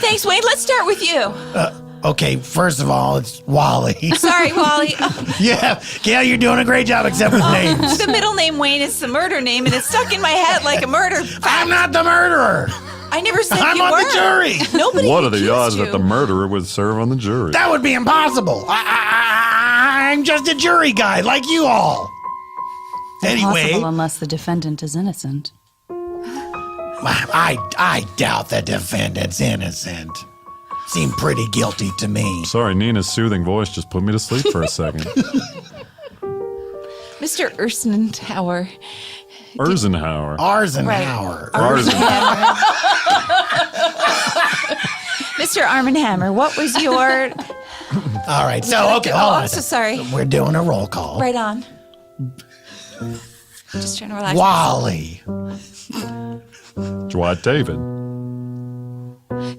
S5: Thanks, Wade. Let's start with you.
S1: Okay, first of all, it's Wally.
S5: Sorry, Wally.
S1: Yeah, Gail, you're doing a great job except with names.
S5: The middle name Wayne is the murder name, and it's stuck in my head like a murder fact.
S1: I'm not the murderer.
S5: I never said
S1: I'm
S5: you
S1: on
S5: were.
S1: the jury.
S5: Nobody
S6: What are the
S5: accused
S6: odds
S5: you.
S6: that the murderer would serve on the jury?
S1: That would be impossible. I'm just a jury guy like you all. Anyway,
S3: Impossible unless the defendant is innocent.
S1: I doubt the defendant's innocent. Seemed pretty guilty to me.
S6: Sorry, Nina's soothing voice just put me to sleep for a second.
S5: Mr. Eisenhower.
S6: Eisenhower.
S1: Eisenhower.
S5: Mr. Armenhammer, what was your
S1: All right. So, okay, hold on.
S5: I'm so sorry.
S1: We're doing a roll call.
S5: Right on. Just trying to relax.
S1: Wally.
S6: Dwight David.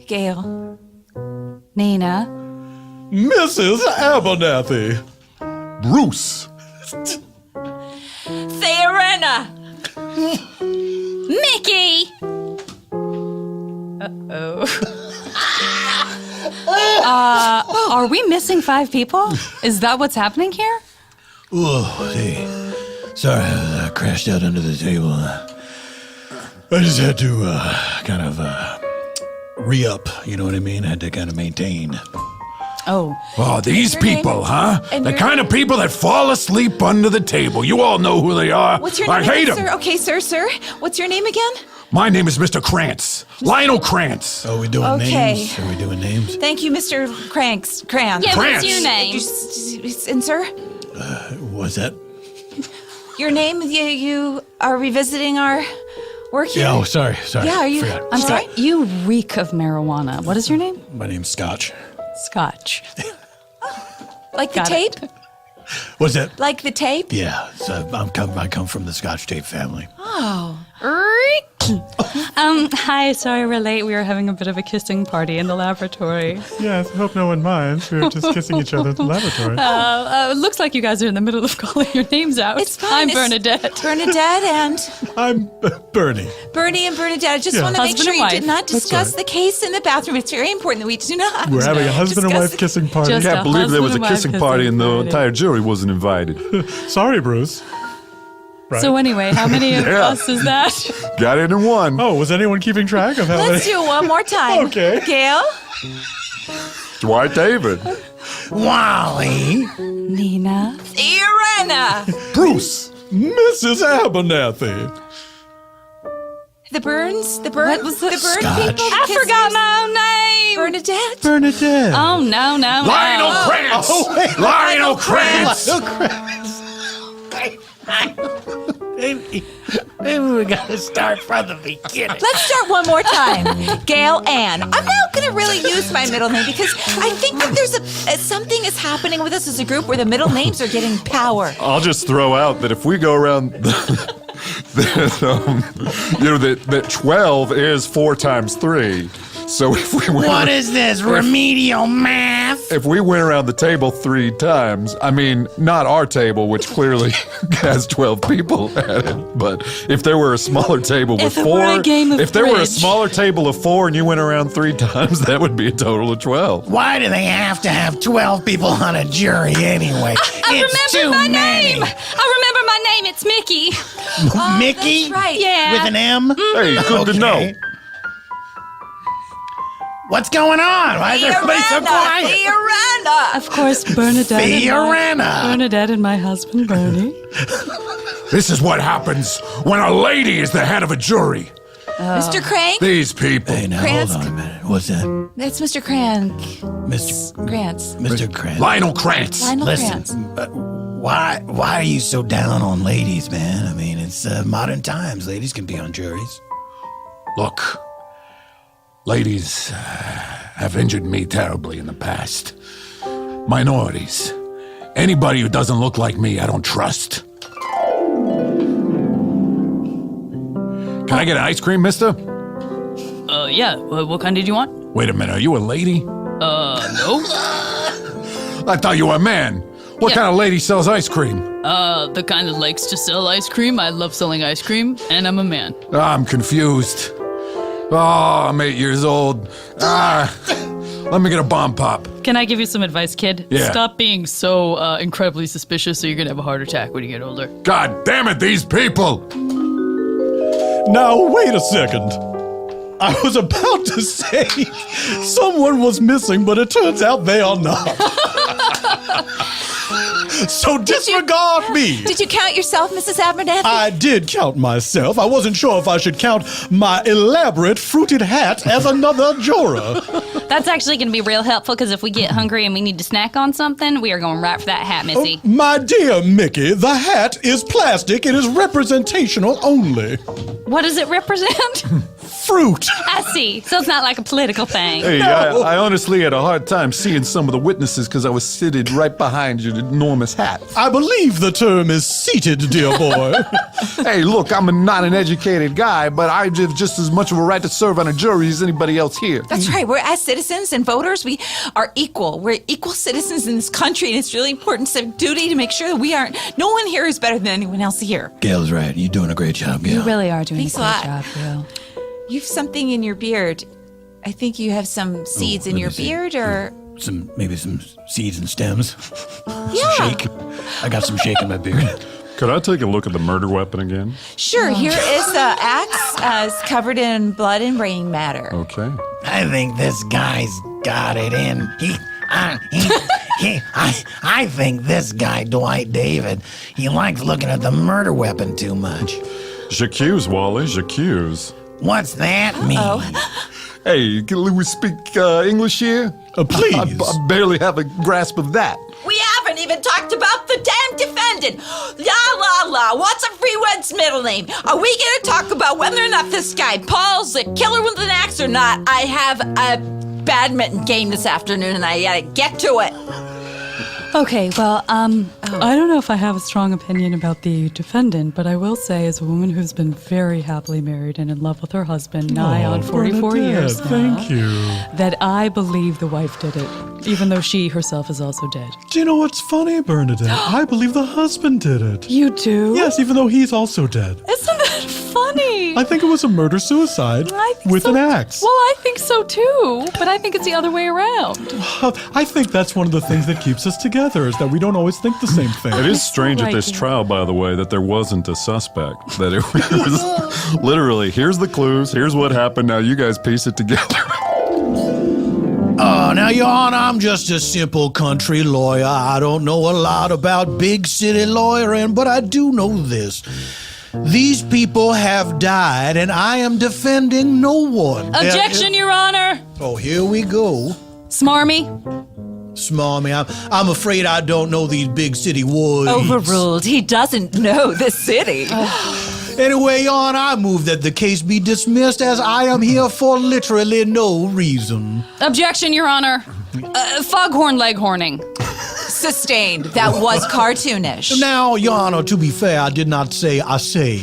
S5: Gail.
S3: Nina.
S7: Mrs. Abernathy.
S6: Bruce.
S8: Theorena.
S3: Mickey. Are we missing 5 people? Is that what's happening here?
S1: Oh, hey. Sorry, I crashed out under the table. I just had to kind of re-up, you know what I mean? I had to kind of maintain.
S3: Oh.
S4: Oh, these
S5: Your name?
S4: people, huh?
S5: And
S4: The
S5: your-
S4: kind of people that fall asleep under the table. You all know who they are.
S5: What's your name
S4: I hate
S5: again,
S4: them.
S5: sir? Okay, sir. What's your name again?
S4: My name is Mr. Krantz. Lionel Krantz.
S1: Oh, we doing
S5: Okay.
S1: names? Are we doing names?
S5: Thank you, Mr. Krantz.
S3: Yeah,
S4: France.
S3: what's your name?
S5: And sir,
S1: What's that?
S5: your name? You are revisiting our work here?
S1: Yeah, oh, sorry.
S5: Yeah, are you?
S1: Forgot.
S3: I'm
S5: All
S3: sorry.
S5: right.
S3: You reek of marijuana. What is your name?
S1: My name's Scotch.
S3: Scotch.
S5: Like the
S3: Got
S5: tape?
S3: it.
S1: What's that?
S5: Like the tape?
S1: Yeah, so I come from the Scotch tape family.
S5: Oh.
S3: Hi, sorry we're late. We were having a bit of a kissing party in the laboratory.
S7: Yes, I hope no one minds. We were just kissing each other in the laboratory.
S3: It looks like you guys are in the middle of calling your names out.
S5: It's fine.
S3: I'm
S5: It's
S3: Bernadette.
S5: Bernadette and
S7: I'm Bernie.
S5: Bernie and Bernadette. I just
S7: Yeah.
S5: want to make
S3: Husband
S5: sure
S3: and
S5: you
S3: wife.
S5: did not discuss
S7: right.
S5: the case in the bathroom. It's very important that we do not.
S7: We're having a husband and
S5: discuss
S7: wife kissing party.
S3: Just-
S6: Can't
S3: a
S6: believe there was a
S3: husband and
S6: kissing
S3: wife
S6: party
S3: kissing
S6: and the
S3: party.
S6: entire jury wasn't invited.
S7: Sorry, Bruce. Right.
S3: So anyway, how many of
S6: Yeah.
S3: us is that?
S6: Got it in one.
S7: Oh, was anyone keeping track of how
S5: Let's
S7: many?
S5: do it one more time.
S7: Okay.
S5: Gail?
S6: Dwight David.
S1: Wally.
S3: Nina.
S8: Theorena.
S7: Bruce. Mrs. Abernathy.
S5: The Burns? The
S3: What
S5: Burns?
S3: was
S5: the
S3: the-
S5: Burns
S1: Scotch.
S5: people?
S3: I forgot my own name.
S5: Bernadette?
S7: Bernadette.
S3: Oh, no.
S4: Lionel Krantz. Lionel Krantz.
S1: Maybe we gotta start from the beginning.
S5: Let's start one more time. Gail Ann. I'm now going to really use my middle name because I think that there's something is happening with us as a group where the middle names are getting power.
S6: I'll just throw out that if we go around, that 12 is 4 times 3. So if we went,
S1: What is this, remedial math?
S6: if we went around the table 3 times, I mean, not our table, which clearly has 12 people at it, but if there were a smaller table with
S3: If it
S6: 4,
S3: were a game of
S6: if there were a
S3: bridge.
S6: smaller table of 4 and you went around 3 times, that would be a total of 12.
S1: Why do they have to have 12 people on a jury anyway?
S3: I
S1: It's too
S3: remember my
S1: many.
S3: name. I remember my name. It's Mickey.
S1: Mickey?
S5: That's right.
S3: Yeah.
S1: With an M?
S6: Hey, good to know.
S1: What's going on? Why is everybody so quiet?
S8: Theorena.
S3: Of course, Bernadette.
S1: Fiorina.
S3: Bernadette and my husband, Bernie.
S4: This is what happens when a lady is the head of a jury.
S5: Mr. Crank?
S4: These people.
S1: Hey, now
S5: Krantz?
S1: hold on a minute. What's that?
S5: That's Mr. Crank.
S1: Mr.
S5: Krantz.
S1: Mr. Krantz.
S4: Lionel Krantz.
S5: Lionel
S1: Listen,
S5: Krantz.
S1: why are you so down on ladies, man? I mean, it's modern times. Ladies can be on juries.
S4: Look, ladies have injured me terribly in the past. Minorities. Anybody who doesn't look like me, I don't trust. Can I get an ice cream, mister?
S3: Yeah. What kind did you want?
S4: Wait a minute, are you a lady?
S3: No.
S4: I thought you were a man. What
S3: Yeah.
S4: kind of lady sells ice cream?
S3: The kind that likes to sell ice cream. I love selling ice cream, and I'm a man.
S4: I'm confused. Oh, I'm 8 years old. Let me get a bomb pop.
S3: Can I give you some advice, kid?
S4: Yeah.
S3: Stop being so incredibly suspicious, or you're gonna have a heart attack when you get older.
S4: God damn it, these people!
S7: Now, wait a second. I was about to say someone was missing, but it turns out they are not. So disregard me.
S5: Did you count yourself, Mrs. Abernathy?
S7: I did count myself. I wasn't sure if I should count my elaborate fruited hat as another juror.
S3: That's actually gonna be real helpful, because if we get hungry and we need to snack on something, we are going right for that hat, Missy.
S7: My dear Mickey, the hat is plastic. It is representational only.
S3: What does it represent?
S7: fruit.
S3: I see. So it's not like a political thing.
S6: Hey, I honestly had a hard time seeing some of the witnesses because I was seated right behind your enormous hat.
S7: I believe the term is seated, dear boy.
S6: Hey, look, I'm not an educated guy, but I have just as much of a right to serve on a jury as anybody else here.
S5: That's right. We're as citizens and voters, we are equal. We're equal citizens in this country, and it's really important to duty to make sure that no one here is better than anyone else here.
S1: Gail's right. You're doing a great job, Gail.
S3: You really are doing
S5: Thanks
S3: a
S5: a lot.
S3: great job, Gail.
S5: You've something in your beard. I think you have some seeds in
S1: let
S5: your
S1: me see.
S5: beard, or
S1: Maybe some seeds and stems.
S5: yeah.
S1: Shake. I got some shake in my beard.
S6: Could I take a look at the murder weapon again?
S5: Sure. Here is the axe, it's covered in blood and brain matter.
S6: Okay.
S1: I think this guy's got it in. I think this guy, Dwight David, he likes looking at the murder weapon too much.
S6: J'accuse, Wally, j'accuse.
S1: What's that mean?
S6: Hey, can we speak English here?
S7: Please.
S6: I barely have a grasp of that.
S8: We haven't even talked about the damn defendant. La la la. What's a freeman's middle name? Are we going to talk about whether or not this guy Paul's a killer with an axe or not? I have a badminton game this afternoon, and I gotta get to it.
S3: Okay, well, I don't know if I have a strong opinion about the defendant, but I will say, as a woman who's been very happily married and in love with her husband, nigh on 44 years now,
S7: Thank you.
S3: that I believe the wife did it, even though she herself is also dead.
S7: Do you know what's funny, Bernadette? I believe the husband did it.
S3: You do?
S7: Yes, even though he's also dead.
S3: Isn't that funny?
S7: I think it was a murder-suicide
S3: I think
S7: with
S3: so.
S7: an axe.
S3: Well, I think so too, but I think it's the other way around.
S7: I think that's one of the things that keeps us together, is that we don't always think the same thing.
S6: It is strange
S3: right,
S6: at this
S3: yeah.
S6: trial, by the way, that there wasn't a suspect. That it was literally, here's the clues, here's what happened, now you guys piece it together.
S1: Now, Your Honor, I'm just a simple country lawyer. I don't know a lot about big city lawyering, but I do know this. These people have died, and I am defending no one.
S3: Objection, Your Honor!
S1: Oh, here we go.
S3: Smarmy?
S1: Smarmy, I'm afraid I don't know these big city words.
S5: Overruled. He doesn't know the city.
S1: Anyway, Your Honor, I move that the case be dismissed as I am here for literally no reason.
S3: Objection, Your Honor. Foghorn leghorning.
S5: Sustained. That was cartoonish.
S1: Now, Your Honor, to be fair, I did not say I say.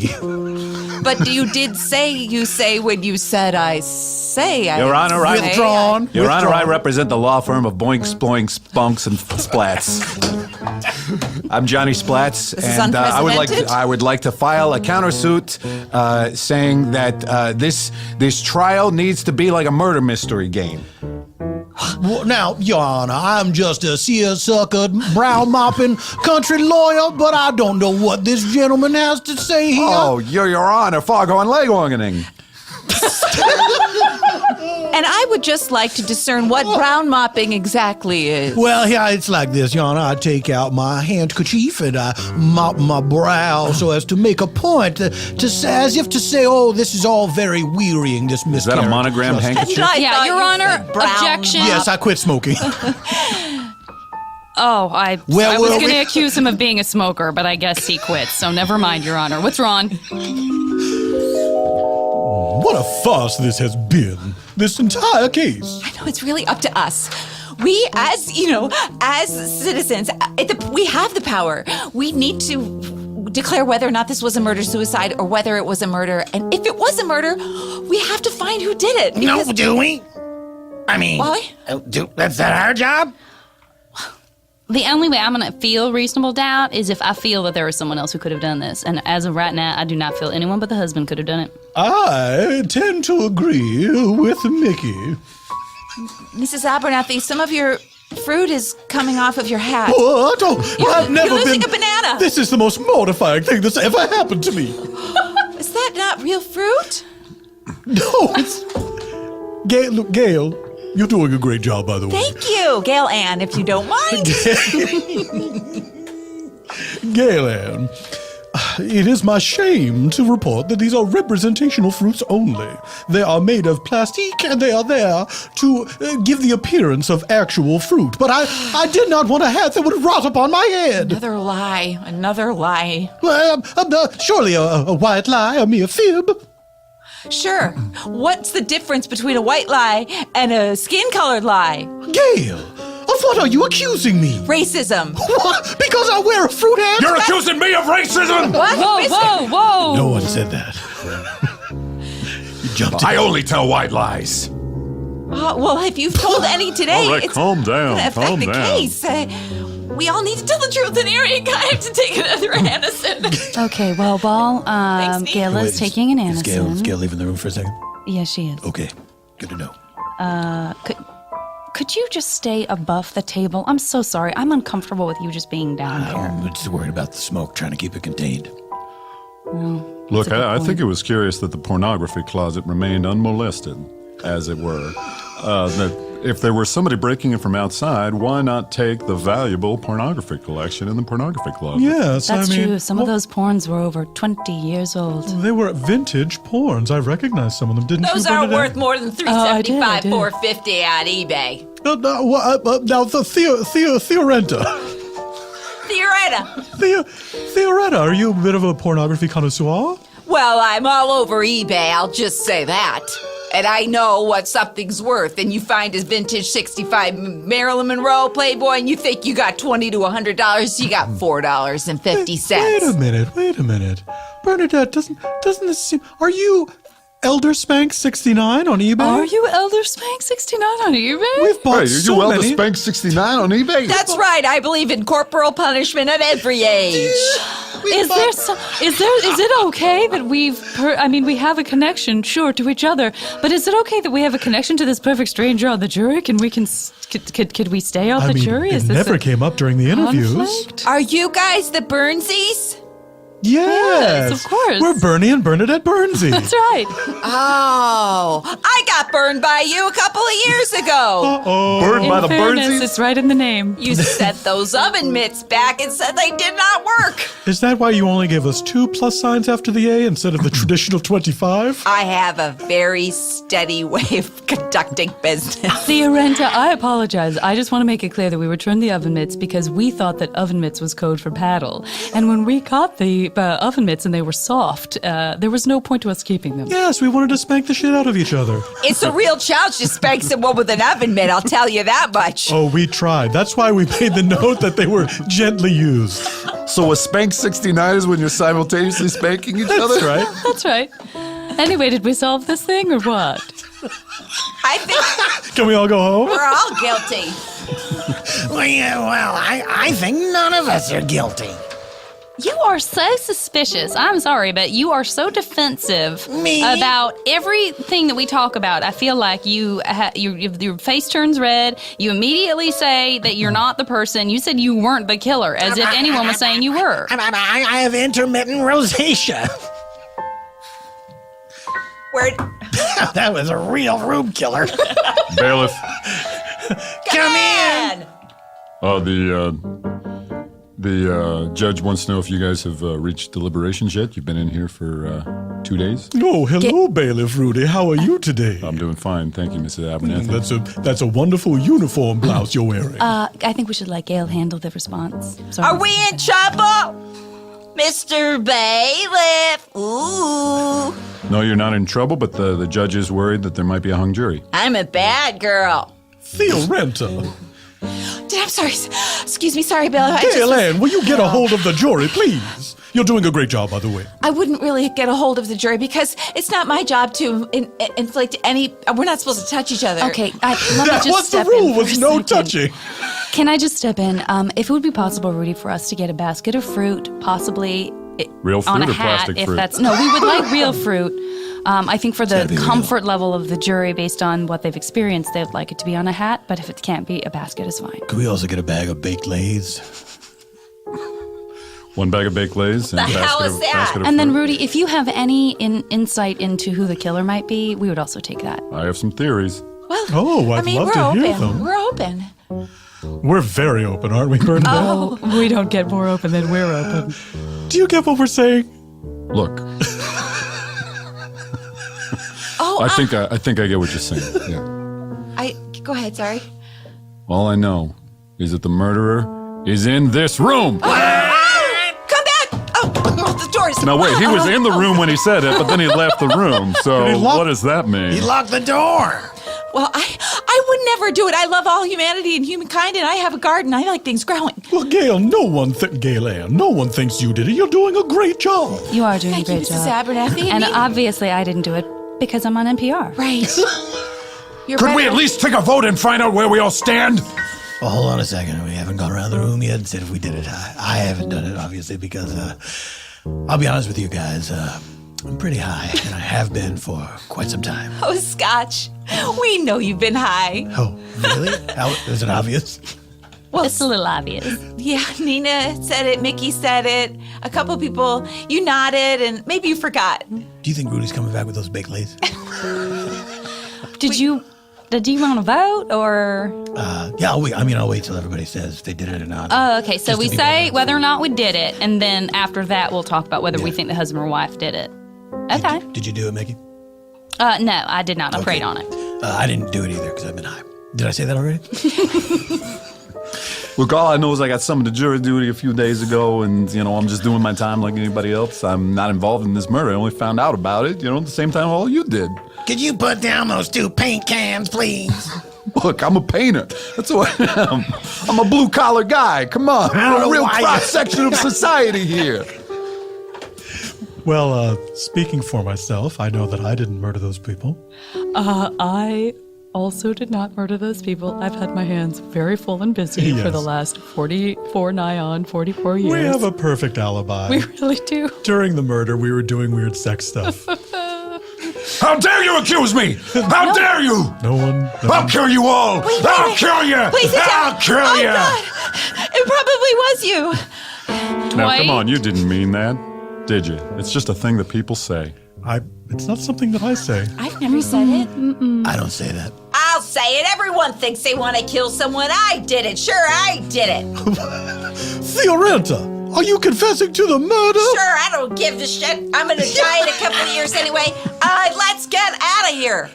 S5: But you did say you say when you said I say. I
S2: Your
S5: didn't
S2: Honor, I-
S5: say
S1: Withdrawn.
S2: Your Honor, I
S1: Withdrawn.
S2: represent the law firm of Boink, Sploink, Spunks, and Splats. I'm Johnny Splats,
S5: is
S2: and I
S5: unprecedented?
S2: would like to file a countersuit saying that this trial needs to be like a murder mystery game.
S1: Well, now, Your Honor, I'm just a seersucker, brow-mopping country lawyer, but I don't know what this gentleman has to say here.
S2: Oh, Your Honor, foghorn leghorning.
S5: And I would just like to discern what brown mopping exactly is.
S1: Well, yeah, it's like this, Your Honor. I take out my handkerchief and I mop my brow so as to make a point, to say, as if to say, oh, this is all very wearying, this
S2: Is that a
S1: miscarriage.
S2: monogrammed handkerchief?
S5: I
S3: Yeah,
S5: thought
S3: Your
S5: you
S3: Honor,
S5: said brown
S3: objection.
S5: mop.
S1: Yes, I quit smoking.
S3: Oh, I
S1: Well,
S3: was
S1: well,
S3: going to
S1: we-
S3: accuse him of being a smoker, but I guess he quit, so never mind, Your Honor. Withdrawn.
S7: What a farce this has been. This entire case.
S5: I know, it's really up to us. We, as citizens, we have the power. We need to declare whether or not this was a murder-suicide or whether it was a murder. And if it was a murder, we have to find who did it.
S1: No,
S5: because-
S1: do we? I mean,
S5: Why?
S1: That's that our job?
S3: The only way I'm going to feel reasonable doubt is if I feel that there is someone else who could have done this. And as of right now, I do not feel anyone but the husband could have done it.
S7: I tend to agree with Mickey.
S5: Mrs. Abernathy, some of your fruit is coming off of your hat.
S7: What? Oh, I've never
S5: you're losing
S7: been.
S5: a banana.
S7: This is the most mortifying thing that's ever happened to me.
S5: Is that not real fruit?
S7: No, it's. Gail, you're doing a great job, by the way.
S5: Thank you, Gail Ann, if you don't mind.
S7: Gail Ann, it is my shame to report that these are representational fruits only. They are made of plastique and they are there to give the appearance of actual fruit. But I did not want a hat that would rot upon my head.
S5: Another lie, another lie.
S7: Well, surely a white lie, a mere fib.
S5: Sure. What's the difference between a white lie and a skin-colored lie?
S7: Gail, of what are you accusing me?
S5: Racism.
S7: What? Because I wear a fruit hat?
S6: You're accusing me of racism!
S5: What?
S3: Whoa!
S7: No one said that. You jumped
S6: I only tell white lies.
S5: Well, if you've told any today,
S6: All right,
S5: it's
S6: calm down,
S5: gonna affect
S6: calm
S5: the
S6: down.
S5: case. We all need to tell the truth, and Ari and Guy have to take another Anison.
S3: Okay, well, Ball,
S5: Thanks, Steve.
S3: Gail is taking an
S7: Is
S3: Anison.
S7: Gail leaving the room for a second?
S3: Yes, she is.
S7: Okay, good to know.
S3: Could you just stay above the table? I'm so sorry. I'm uncomfortable with you just being down there.
S7: I'm just worried about the smoke, trying to keep it contained.
S6: Look,
S3: a good
S6: I think
S3: point.
S6: it was curious that the pornography closet remained unmolested, as it were. That if there were somebody breaking in from outside, why not take the valuable pornography collection in the pornography closet?
S7: Yes,
S3: That's
S7: I mean,
S3: true. Some of those porns were over 20 years old.
S7: they were vintage porns. I recognize some of them, didn't
S8: Those
S7: you?
S8: aren't
S7: Bernadette?
S8: worth more than
S3: I did.
S8: $375, $450 on eBay.
S7: Now, the Theorenta.
S8: Theoretta.
S7: Theoretta, are you a bit of a pornography connoisseur?
S8: Well, I'm all over eBay, I'll just say that. And I know what something's worth. And you find his vintage 65 Marilyn Monroe Playboy, and you think you got $20 to $100, you got $4.50.
S7: Wait a minute. Bernadette, doesn't this seem... Are you Elder Spank 69 on eBay?
S3: Are you Elder Spank 69 on eBay?
S7: We've bought
S6: Hey,
S7: so
S6: you Elder
S7: many.
S6: Spank 69 on eBay?
S8: That's right, I believe in corporal punishment at every age.
S3: Is it okay that we have a connection, sure, to each other, but is it okay that we have a connection to this perfect stranger on the jury? Could we stay on the jury?
S7: It
S3: Is this
S7: never
S3: a
S7: came up during the interviews.
S3: conflict?
S5: Are you guys the Burnsies?
S7: Yes,
S3: of course.
S7: We're Bernie and Bernadette Bernsey.
S3: That's right.
S5: Oh, I got burned by you a couple of years ago.
S6: Burned by
S3: In
S6: the
S3: fairness,
S6: Burnsies?
S3: it's right in the name.
S5: You sent those oven mitts back and said they did not work.
S7: Is that why you only gave us 2 plus signs after the A instead of the traditional 25?
S5: I have a very steady way of conducting business.
S3: Theorenta, I apologize. I just want to make it clear that we returned the oven mitts because we thought that oven mitts was code for paddle. And when we caught the oven mitts and they were soft, there was no point to us keeping them.
S7: Yes, we wanted to spank the shit out of each other.
S5: It's a real challenge to spank someone with an oven mitt, I'll tell you that much.
S7: Oh, we tried. That's why we made the note that they were gently used.
S6: So a Spank 69 is when you're simultaneously spanking each other?
S7: That's right.
S3: That's right. Anyway, did we solve this thing or what?
S5: I think
S7: Can we all go home?
S5: we're all guilty.
S1: I think none of us are guilty.
S3: You are so suspicious. I'm sorry, but you are so defensive about everything that we talk about. I feel like your face turns red. You immediately say that you're not the person. You said you weren't the killer, as if anyone was saying you were.
S1: I have intermittent rosacea.
S5: Where?
S1: That was a real room killer.
S6: Bailiff.
S5: Come in.
S6: The judge wants to know if you guys have reached deliberations yet. You've been in here for 2 days.
S7: Oh, hello, Bailiff Rudy. How are you today?
S6: I'm doing fine, thank you, Mrs. Abernathy.
S7: That's a wonderful uniform blouse you're wearing.
S3: I think we should let Gail handle the response. Sorry.
S8: Are we in trouble? Mr. Bailiff. Ooh.
S6: No, you're not in trouble, but the judge is worried that there might be a hung jury.
S8: I'm a bad girl.
S7: Theorenta.
S5: I'm sorry. Excuse me. Sorry, Bill.
S7: Gail Ann, will you get a hold of the jury, please? You're doing a great job, by the way.
S5: I wouldn't really get a hold of the jury because it's not my job to inflict any. We're not supposed to touch each other.
S3: Okay, let me
S7: That
S3: just
S7: was the
S3: step
S7: rule,
S3: in for
S7: was
S3: a
S7: no
S3: second.
S7: touching.
S3: Can I just step in? If it would be possible, Rudy, for us to get a basket of fruit, possibly
S6: Real fruit
S3: on a
S6: or
S3: hat,
S6: plastic
S3: if
S6: fruit?
S3: that's no, we would like real fruit. I think for the
S7: gotta be real.
S3: comfort level of the jury, based on what they've experienced, they'd like it to be on a hat. But if it can't be, a basket is fine.
S7: Could we also get a bag of baked Lay's?
S6: 1 bag of baked Lay's and
S8: The
S6: a basket
S8: hell
S6: of,
S8: is that?
S6: basket of
S3: And then,
S6: fruit.
S3: Rudy, if you have any insight into who the killer might be, we would also take that.
S6: I have some theories.
S5: Well,
S7: Oh, I'd
S5: I mean,
S7: love
S5: we're
S7: to
S5: open.
S7: hear them.
S5: We're open.
S7: We're very open, aren't we, Bernadette?
S3: Oh, we don't get more open than we're open.
S7: Do you get what we're saying?
S6: Look,
S5: Oh,
S6: I think I get what you're saying. Yeah.
S5: go ahead. Sorry.
S6: All I know is that the murderer is in this room.
S5: Come back! Oh, the door.
S8: doors.
S6: Now wait, he was in the room when he said it, but then he left the room. So what does that mean?
S1: He locked the door.
S5: Well, I would never do it. I love all humanity and humankind, and I have a garden. I like things growing.
S7: Well, Gail, Gail Ann, no one thinks you did it. You're doing a great job.
S3: You are doing
S5: Thank
S3: a
S5: you,
S3: great
S5: Mrs.
S3: job.
S5: Abernathy.
S3: And obviously, I didn't do it because I'm on NPR.
S5: Right.
S4: Could we at least take a vote and find out where we all stand?
S1: Well, hold on a second. We haven't gone around the room yet and said if we did it. I haven't done it, obviously, because I'll be honest with you guys. I'm pretty high, and I have been for quite some time.
S5: Oh, Scotch. We know you've been high.
S1: Oh, really? How, is it obvious?
S5: Well,
S3: It's a little obvious.
S5: yeah, Nina said it. Mickey said it. A couple people, you nodded, and maybe you forgot.
S1: Do you think Rudy's coming back with those baked lays?
S3: Did you want to vote or?
S1: Yeah, I'll wait. I'll wait till everybody says if they did it or not.
S3: Oh, okay. So
S1: Just
S3: we
S1: to be
S3: say
S1: better.
S3: whether or not we did it, and then after that, we'll talk about whether we
S1: Yeah.
S3: think the husband or wife did it. Okay.
S1: Did you do it, Mickey?
S3: No, I did not. I prayed on it.
S1: I didn't do it either because I've been high. Did I say that already?
S6: Look, all I know is I got summoned to jury duty a few days ago, and, I'm just doing my time like anybody else. I'm not involved in this murder. I only found out about it, at the same time all you did.
S1: Could you put down those 2 paint cans, please?
S6: Look, I'm a painter. That's what I am. I'm a blue-collar guy. Come on.
S1: I don't
S6: We're a
S1: know
S6: real
S1: why you-
S6: cross-section of society here.
S7: Well, speaking for myself, I know that I didn't murder those people.
S9: I also did not murder those people. I've had my hands very full and busy for the
S7: Yes.
S9: last 44 years.
S7: We have a perfect alibi.
S9: We really do.
S7: During the murder, we were doing weird sex stuff.
S4: How dare you accuse me? How dare you?
S7: No one.
S4: I'll kill you all. I'll kill you.
S5: Please sit down.
S4: I'll kill
S5: Oh,
S4: you.
S5: God. It probably was you.
S6: Now,
S3: Dwight?
S6: come on. You didn't mean that, did you? It's just a thing that people say.
S7: It's not something that I say.
S5: I've never said it.
S1: I don't say that.
S8: I'll say it. Everyone thinks they want to kill someone. I did it. Sure, I did it.
S7: Fiorenta, are you confessing to the murder?
S8: Sure, I don't give a shit. I'm going to die in a couple of years anyway. Let's get out of here.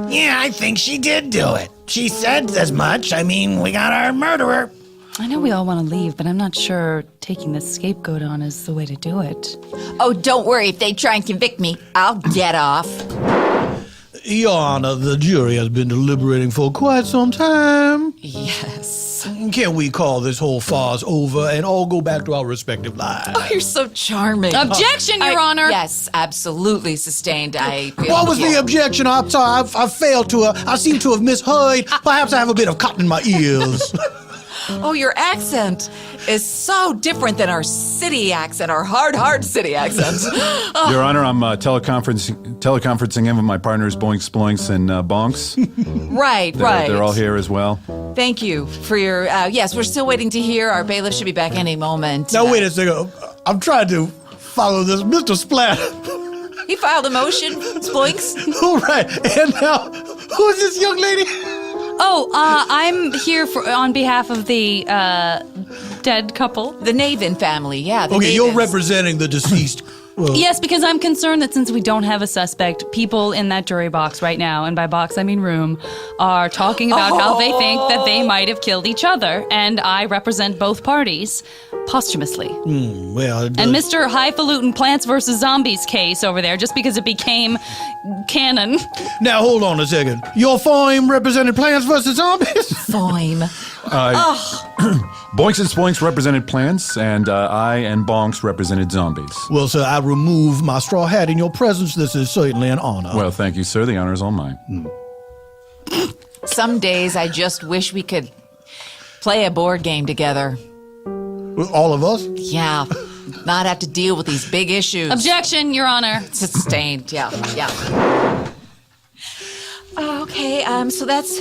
S1: Yeah, I think she did do it. She said as much. I mean, we got our murderer.
S3: I know we all want to leave, but I'm not sure taking the scapegoat on is the way to do it.
S8: Oh, don't worry. If they try and convict me, I'll get off.
S1: Your Honor, the jury has been deliberating for quite some time.
S5: Yes.
S1: Can we call this whole farce over and all go back to our respective lives?
S5: Oh, you're so charming.
S3: Objection, Your Honor.
S5: Yes, absolutely sustained.
S1: What was the objection? I'm sorry, I failed to. I seem to have misheard. Perhaps I have a bit of cotton in my ears.
S5: Oh, your accent is so different than our city accent, our hard city accent.
S6: Your Honor, I'm teleconferencing in with my partners Boinks, Sploinks, and Bonks.
S5: Right.
S6: They're all here as well.
S5: Thank you for your, yes, we're still waiting to hear. Our bailiff should be back any moment.
S1: Now, wait a second. I'm trying to follow this. Mr. Splat.
S5: He filed a motion, Sploinks.
S1: All right. And now, who is this young lady?
S3: Oh, I'm here on behalf of the dead couple.
S5: The Navin family, yeah.
S1: Okay, you're
S5: Navins.
S1: representing the deceased.
S3: Yes, because I'm concerned that since we don't have a suspect, people in that jury box right now, and by box I mean room, are talking about how they think that they might have killed each other, and I represent both parties posthumously.
S1: Well,
S3: And Mr. Highfalutin Plants vs. Zombies case over there, just because it became canon.
S1: now hold on a second. Your firm represented Plants vs. Zombies?
S5: Foim.
S6: Boinks and Sploinks represented plants, and I and Bonks represented zombies.
S1: Well, sir, I remove my straw hat in your presence. This is certainly an honor.
S6: Well, thank you, sir. The honor is all mine.
S5: Some days I just wish we could play a board game together.
S1: All of us?
S5: Yeah. Not have to deal with these big issues.
S3: Objection, Your Honor.
S5: Sustained, yeah. Okay, so that's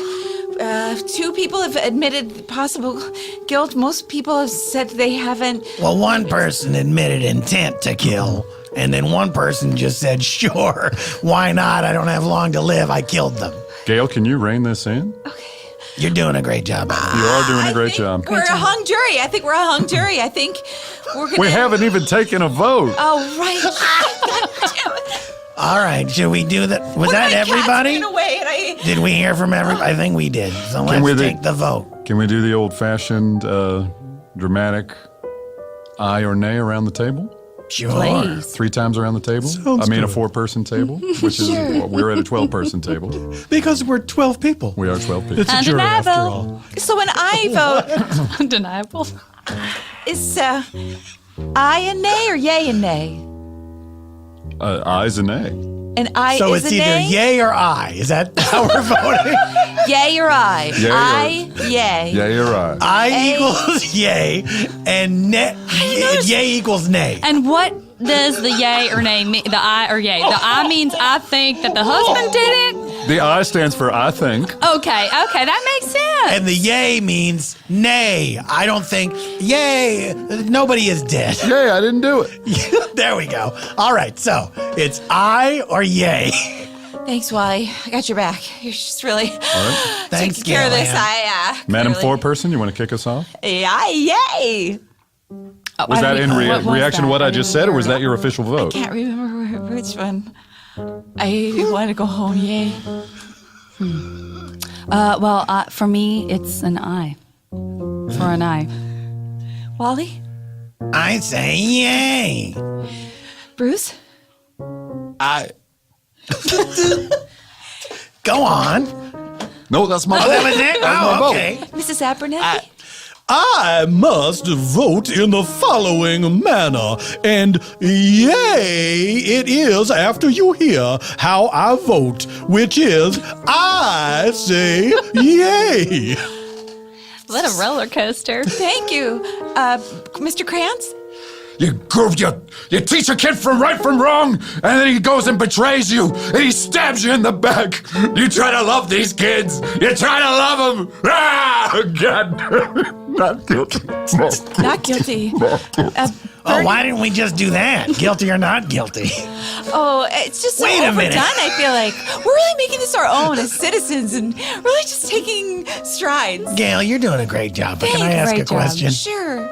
S5: 2 people have admitted possible guilt. Most people have said they haven't.
S1: Well, one person admitted intent to kill, and then one person just said, sure, why not? I don't have long to live. I killed them.
S6: Gail, can you rein this in?
S1: You're doing a great job.
S6: You are doing a great job.
S5: We're a hung jury. I think we're a hung jury. I think we're gonna.
S6: We haven't even taken a vote.
S5: Oh, right. God damn it.
S1: All right, should we do that? Was
S5: One of
S1: that
S5: my cats
S1: everybody?
S5: ran away and I.
S1: Did we hear from everybody? I think we did. So
S6: we
S1: let's
S6: do-
S1: take the vote.
S6: Can we do the old-fashioned, dramatic aye or nay around the table?
S1: Sure.
S3: Please.
S6: 3 times around the table?
S7: Sounds
S6: I mean, a
S7: good.
S6: 4-person table, which is we're at a 12-person table.
S7: Because we're 12 people.
S6: We are 12 people.
S7: It's a jury after all.
S5: So when I vote,
S9: Undeniable.
S5: is aye and nay or yay and nay?
S6: Ayes and nay.
S5: And I
S1: So
S5: is
S1: it's
S5: a
S1: either
S5: nay?
S1: yay or I. Is that how we're voting?
S5: Yay or I?
S6: Yay or-
S5: I, yay.
S6: Yeah, you're right.
S1: I equals yay, and yay equals nay.
S9: And what does the yay or nay mean? The I or yay? The I means I think that the husband did it?
S6: The I stands for I think.
S9: Okay, that makes sense.
S1: And the yay means nay. I don't think, yay, nobody is dead.
S6: Yay, I didn't do it.
S1: There we go. All right, so it's I or yay.
S5: Thanks, Wally. I got your back. You're just really
S1: Thanks,
S5: taking care of this.
S1: Gail-Ann.
S6: Madam
S5: Clearly-
S6: 4-person, you want to kick us off?
S5: Yay!
S6: Was that in
S9: what was
S6: reaction to
S9: that?
S6: what I
S9: I
S6: just
S9: didn't
S6: said, or
S9: hear
S6: was
S9: it.
S6: that your official vote?
S5: Can't remember which one. I want to go home. Yay!
S3: For me, it's an I. For an I.
S5: Wally,
S1: I say yay.
S5: Bruce.
S4: I
S1: Go on.
S4: no, that's my vote.
S1: That was it?
S4: That's my
S1: Oh,
S4: vote.
S1: okay.
S5: Mrs. Abernathy?
S7: I must vote in the following manner, and yay it is after you hear how I vote, which is I say yay.
S9: What a roller coaster.
S5: Thank you. Mr. Krantz?
S4: You teach a kid from right from wrong, and then he goes and betrays you, and he stabs you in the back. You try to love these kids. You try to love them. Ah, God. Not guilty.
S5: Not guilty.
S1: Oh, why didn't we just do that? Guilty or not guilty?
S5: Oh, it's just so
S1: Wait a
S5: overdone,
S1: minute.
S5: I feel like. We're really making this our own as citizens and really just taking strides.
S1: Gail, you're doing a great job, but can I ask a
S3: Great job.
S1: question?
S5: Sure.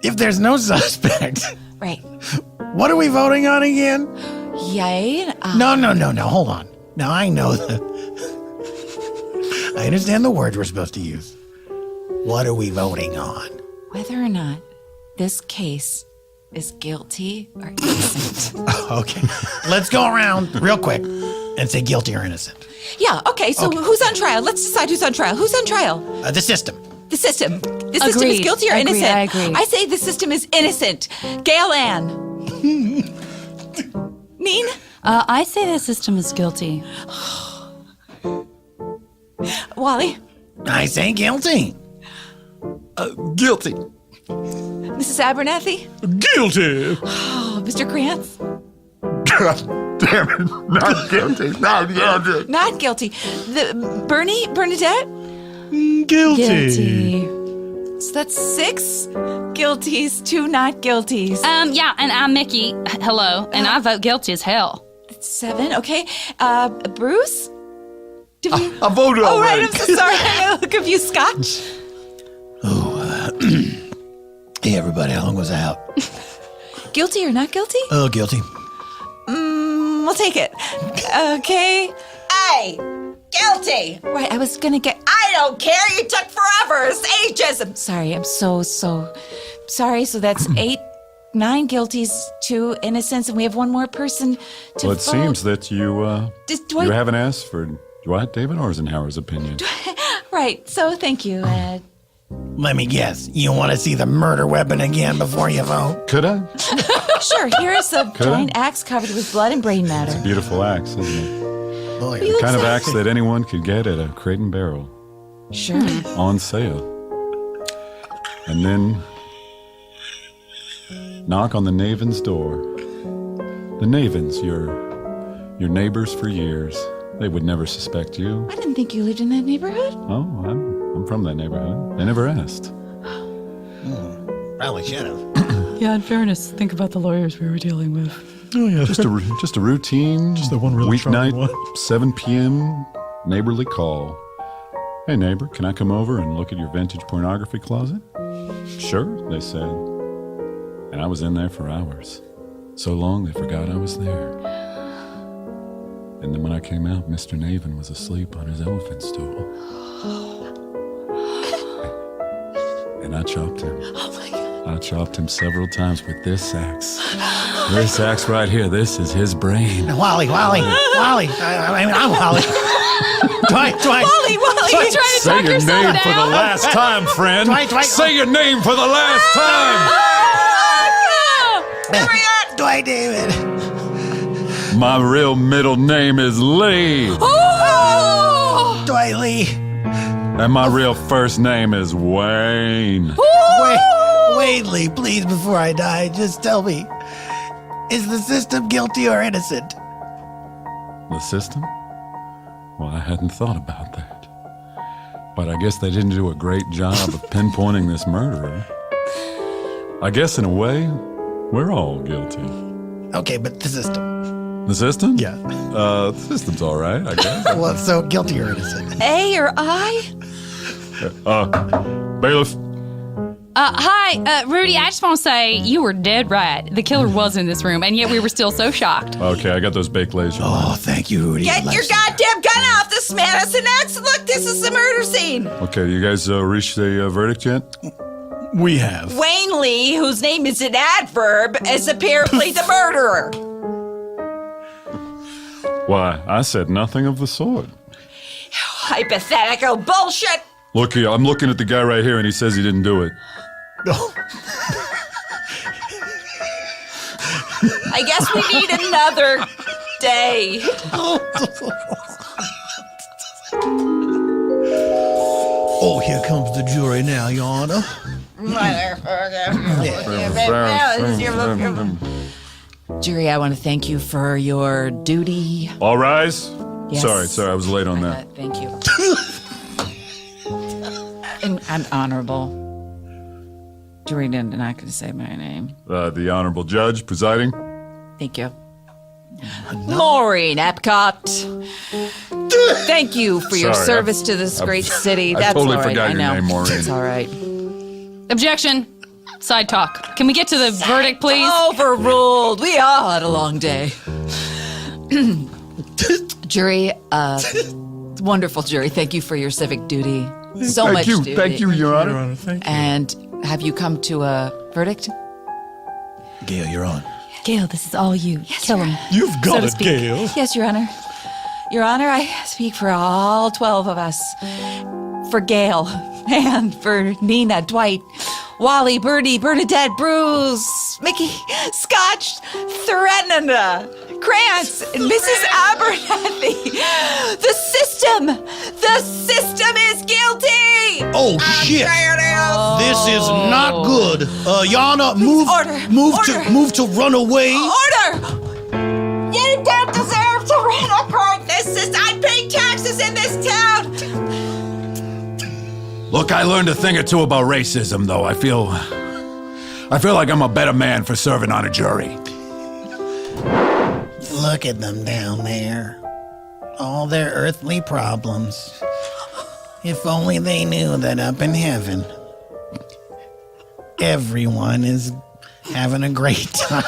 S1: If there's no suspect,
S5: Right.
S1: what are we voting on again?
S5: Yay.
S1: No. Hold on. Now I know I understand the words we're supposed to use. What are we voting on?
S5: Whether or not this case is guilty or innocent.
S1: Okay. Let's go around real quick and say guilty or innocent.
S5: Yeah, okay, so who's on trial? Let's decide who's on trial. Who's on trial?
S1: The system.
S5: The system. The system is
S3: Agreed.
S5: guilty or
S3: Agreed,
S5: innocent?
S3: I agree.
S5: I say the system is innocent. Gail-Ann. Neen?
S3: I say the system is guilty.
S5: Wally?
S1: I say guilty.
S4: Guilty.
S5: Mrs. Abernathy?
S7: Guilty.
S5: Oh, Mr. Krantz?
S4: God damn it. Not guilty. Not guilty.
S5: Not guilty. Bernadette?
S7: Guilty.
S3: Guilty.
S5: So that's 6 guilties, 2 not guilties.
S9: Yeah, and I'm Mickey. Hello, and I vote guilty as hell.
S5: That's 7, okay. Bruce? Did we...
S4: I voted
S5: Oh, right,
S4: already.
S5: I'm so sorry. I'm a little confused. Scotch?
S1: Hey, everybody, how long was I out?
S5: Guilty or not guilty?
S1: Oh, guilty.
S5: We'll take it. Okay.
S8: Hey, guilty.
S5: Right, I was gonna get...
S8: I don't care. You took forever. It's ageism.
S5: Sorry, I'm so sorry. So that's 9 guilties, 2 innocents, and we have one more person to
S6: Well, it
S5: vote.
S6: seems that you
S5: Do I-
S6: you haven't asked for Dwight David Eisenhower's opinion.
S5: Right, so thank you.
S1: Let me guess. You want to see the murder weapon again before you vote?
S6: Could I?
S5: Sure, here is a giant axe covered with blood and brain matter.
S6: Beautiful axe, isn't it?
S1: Boy,
S5: You look
S6: Kind of
S5: so-
S6: axe that anyone could get at a Crate and Barrel
S5: Sure.
S6: on sale. And then knock on the Naven's door. The Navens, your neighbors for years. They would never suspect you.
S5: I didn't think you lived in that neighborhood.
S6: Oh, I'm from that neighborhood. They never asked.
S1: probably should have.
S9: Yeah, in fairness, think about the lawyers we were dealing with.
S7: Oh, yeah.
S6: Just a routine,
S7: Just that one really
S6: weeknight,
S7: charming one.
S6: 7 p.m. neighborly call. Hey neighbor, can I come over and look at your vintage pornography closet? Sure, they said. And I was in there for hours. So long they forgot I was there. And then when I came out, Mr. Naven was asleep on his elephant stool. And I chopped him.
S5: Oh my God.
S6: I chopped him several times with this axe. This axe right here, this is his brain.
S1: Wally. I'm Wally. Dwight.
S5: Wally.
S6: Say your name for the last time, friend.
S1: Dwight.
S6: Say your name for the last time.
S1: Dwight David.
S6: My real middle name is Lee.
S1: Dwight Lee.
S6: And my real first name is Wayne.
S1: Wait, Lee, please, before I die, just tell me, is the system guilty or innocent?
S6: The system? Well, I hadn't thought about that. But I guess they didn't do a great job of pinpointing this murderer. I guess in a way, we're all guilty.
S1: Okay, but the system.
S6: The system?
S1: Yeah.
S6: The system's all right, I guess.
S1: Well, so guilty or innocent?
S5: A or I?
S6: Bailiff.
S9: Hi, Rudy, I just want to say you were dead right. The killer was in this room, and yet we were still so shocked.
S6: Okay, I got those baked lays.
S1: Oh, thank you, Rudy.
S5: Get your goddamn gun off this man. It's an accident. Look, this is the murder scene.
S6: Okay, you guys reached a verdict yet?
S1: We have.
S5: Wayne Lee, whose name is an adverb, is apparently the murderer.
S6: Why, I said nothing of the sort.
S5: Hypothetical bullshit.
S6: Look here, I'm looking at the guy right here, and he says he didn't do it.
S5: I guess we need another day.
S7: Oh, here comes the jury now, Your Honor.
S8: Jury, I want to thank you for your duty.
S6: All rise.
S8: Yes.
S6: Sorry, I was late on that.
S8: Thank you. And I'm honorable. Jury, I'm not going to say my name.
S6: The honorable judge presiding.
S8: Thank you. Maureen Epcot. Thank you for your
S6: Sorry,
S8: service to this great city.
S6: I
S8: That's
S6: totally
S8: all right.
S6: forgot
S8: I
S6: your
S8: know.
S6: name, Maureen.
S8: It's all right.
S9: Objection. Side talk. Can we get to the verdict, please?
S8: Overruled. We all had a long day. Jury, wonderful jury. Thank you for your civic duty. So much duty.
S6: Thank you, Your Honor.
S8: And have you come to a verdict?
S7: Gail, you're on.
S3: Gail, this is all you. Kill him.
S7: You've got
S3: to
S7: it,
S3: speak.
S7: Gail.
S8: Yes, Your Honor. Your Honor, I speak for all 12 of us. For Gail, and for Nina, Dwight, Wally, Bertie, Bernadette, Bruce, Mickey, Scotch, Threnna, Krantz, and Mrs. Abernathy. The system is guilty.
S7: Oh, shit. This is not good. Yana, move to run away.
S5: Order! You don't deserve to run a court. I pay taxes in this town.
S4: Look, I learned a thing or two about racism, though. I feel like I'm a better man for serving on a jury.
S1: Look at them down there. All their earthly problems. If only they knew that up in heaven, everyone is having a great time.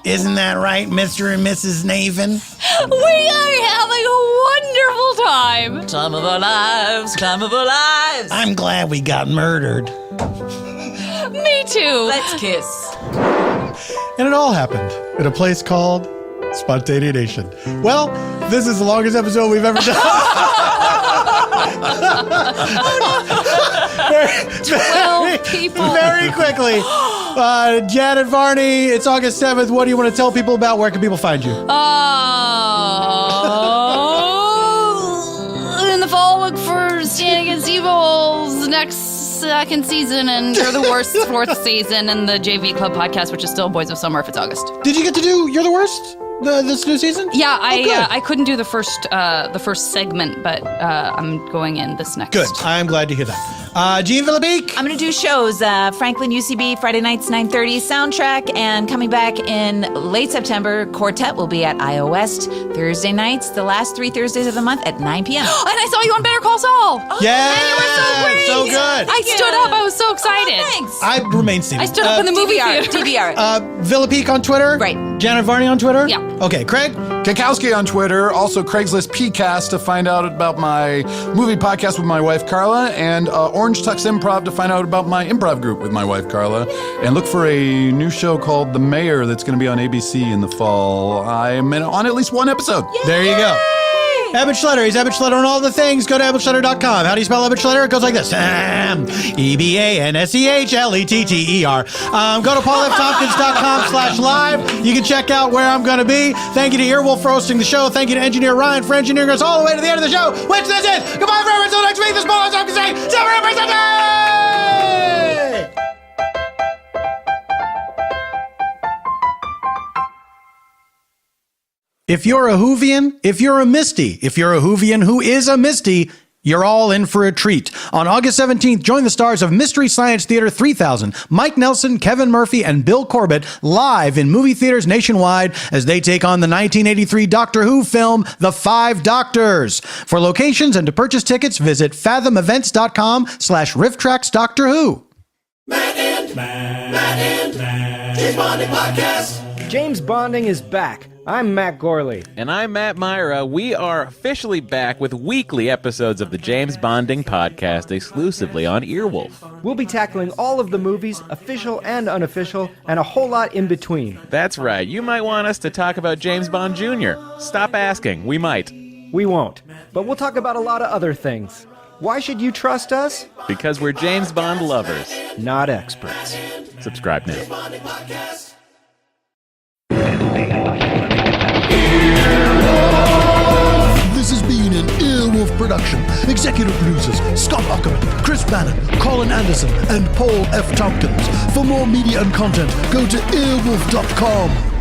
S1: Isn't that right, Mr. and Mrs. Naven?
S9: We are having a wonderful time.
S8: Time of our lives, time of our lives.
S1: I'm glad we got murdered.
S9: Me too.
S8: Let's kiss.
S7: And it all happened in a place called Spontaneanation. Well, this is the longest episode we've ever done.
S9: 12 people.
S7: Very quickly. Janet Varney, it's August 7th. What do you want to tell people about? Where can people find you?
S9: In the fall, look for Standing Against Evil's next second season and You're the Worst fourth season and the JV Club podcast, which is still Boys of Summer if it's August.
S7: Did you get to do You're the Worst this new season?
S9: Yeah,
S7: good.
S9: I couldn't do the first segment, but I'm going in this next.
S7: Good. I'm glad to hear that. Jean Villepique.
S5: I'm going to do shows. Franklin UCB, Friday nights, 9:30, Soundtrack. And coming back in late September, Quartet will be at IO West. Thursday nights, the last 3 Thursdays of the month at 9 p.m.
S9: And I saw you on Better Call Saul.
S7: Yeah.
S9: And you were so great.
S7: So good.
S9: I stood up. I was so excited.
S5: Thanks.
S7: I remain seated.
S9: I stood up in the movie theater.
S5: DVR.
S7: Villepique on Twitter.
S5: Right.
S7: Janet Varney on Twitter.
S9: Yeah.
S7: Okay, Craig.
S4: Cackowski on Twitter. Also Craigslist PCast to find out about my movie podcast with my wife Carla, and Orange Tux Improv to find out about my improv group with my wife Carla. And look for a new show called The Mayor that's going to be on ABC in the fall. I'm on at least one episode.
S1: There you go. Eban Schletter. He's Eban Schletter on all the things. Go to ebanschletter.com. How do you spell Eban Schletter? It goes like this. EBANSEHLETTER. Go to paulftompkins.com/live. You can check out where I'm going to be. Thank you to Earwolf for hosting the show. Thank you to engineer Ryan for engineering us all the way to the end of the show, which this is. Goodbye forever until next week. This is Paul F. saying, if you're a Whovian, if you're a Misty, if you're a Whovian who is a Misty, you're all in for a treat. On August 17th, join the stars of Mystery Science Theater 3000, Mike Nelson, Kevin Murphy, and Bill Corbett live in movie theaters nationwide as they take on the 1983 Doctor Who film, The Five Doctors. For locations and to purchase tickets, visit fathomevents.com/rifftracks Doctor Who.
S10: James Bonding Podcast.
S11: James Bonding is back. I'm Matt Gorley.
S12: And I'm Matt Myra. We are officially back with weekly episodes of the James Bonding Podcast exclusively on Earwolf.
S11: We'll be tackling all of the movies, official and unofficial, and a whole lot in between.
S12: That's right. You might want us to talk about James Bond Jr. Stop asking. We might.
S11: We won't. But we'll talk about a lot of other things. Why should you trust us?
S12: Because we're James Bond lovers.
S11: Not experts.
S12: Subscribe now.
S7: This has been an Earwolf production. Executive producers Scott Ackerman, Chris Bannon, Colin Anderson, and Paul F. Tompkins. For more media and content, go to earwolf.com.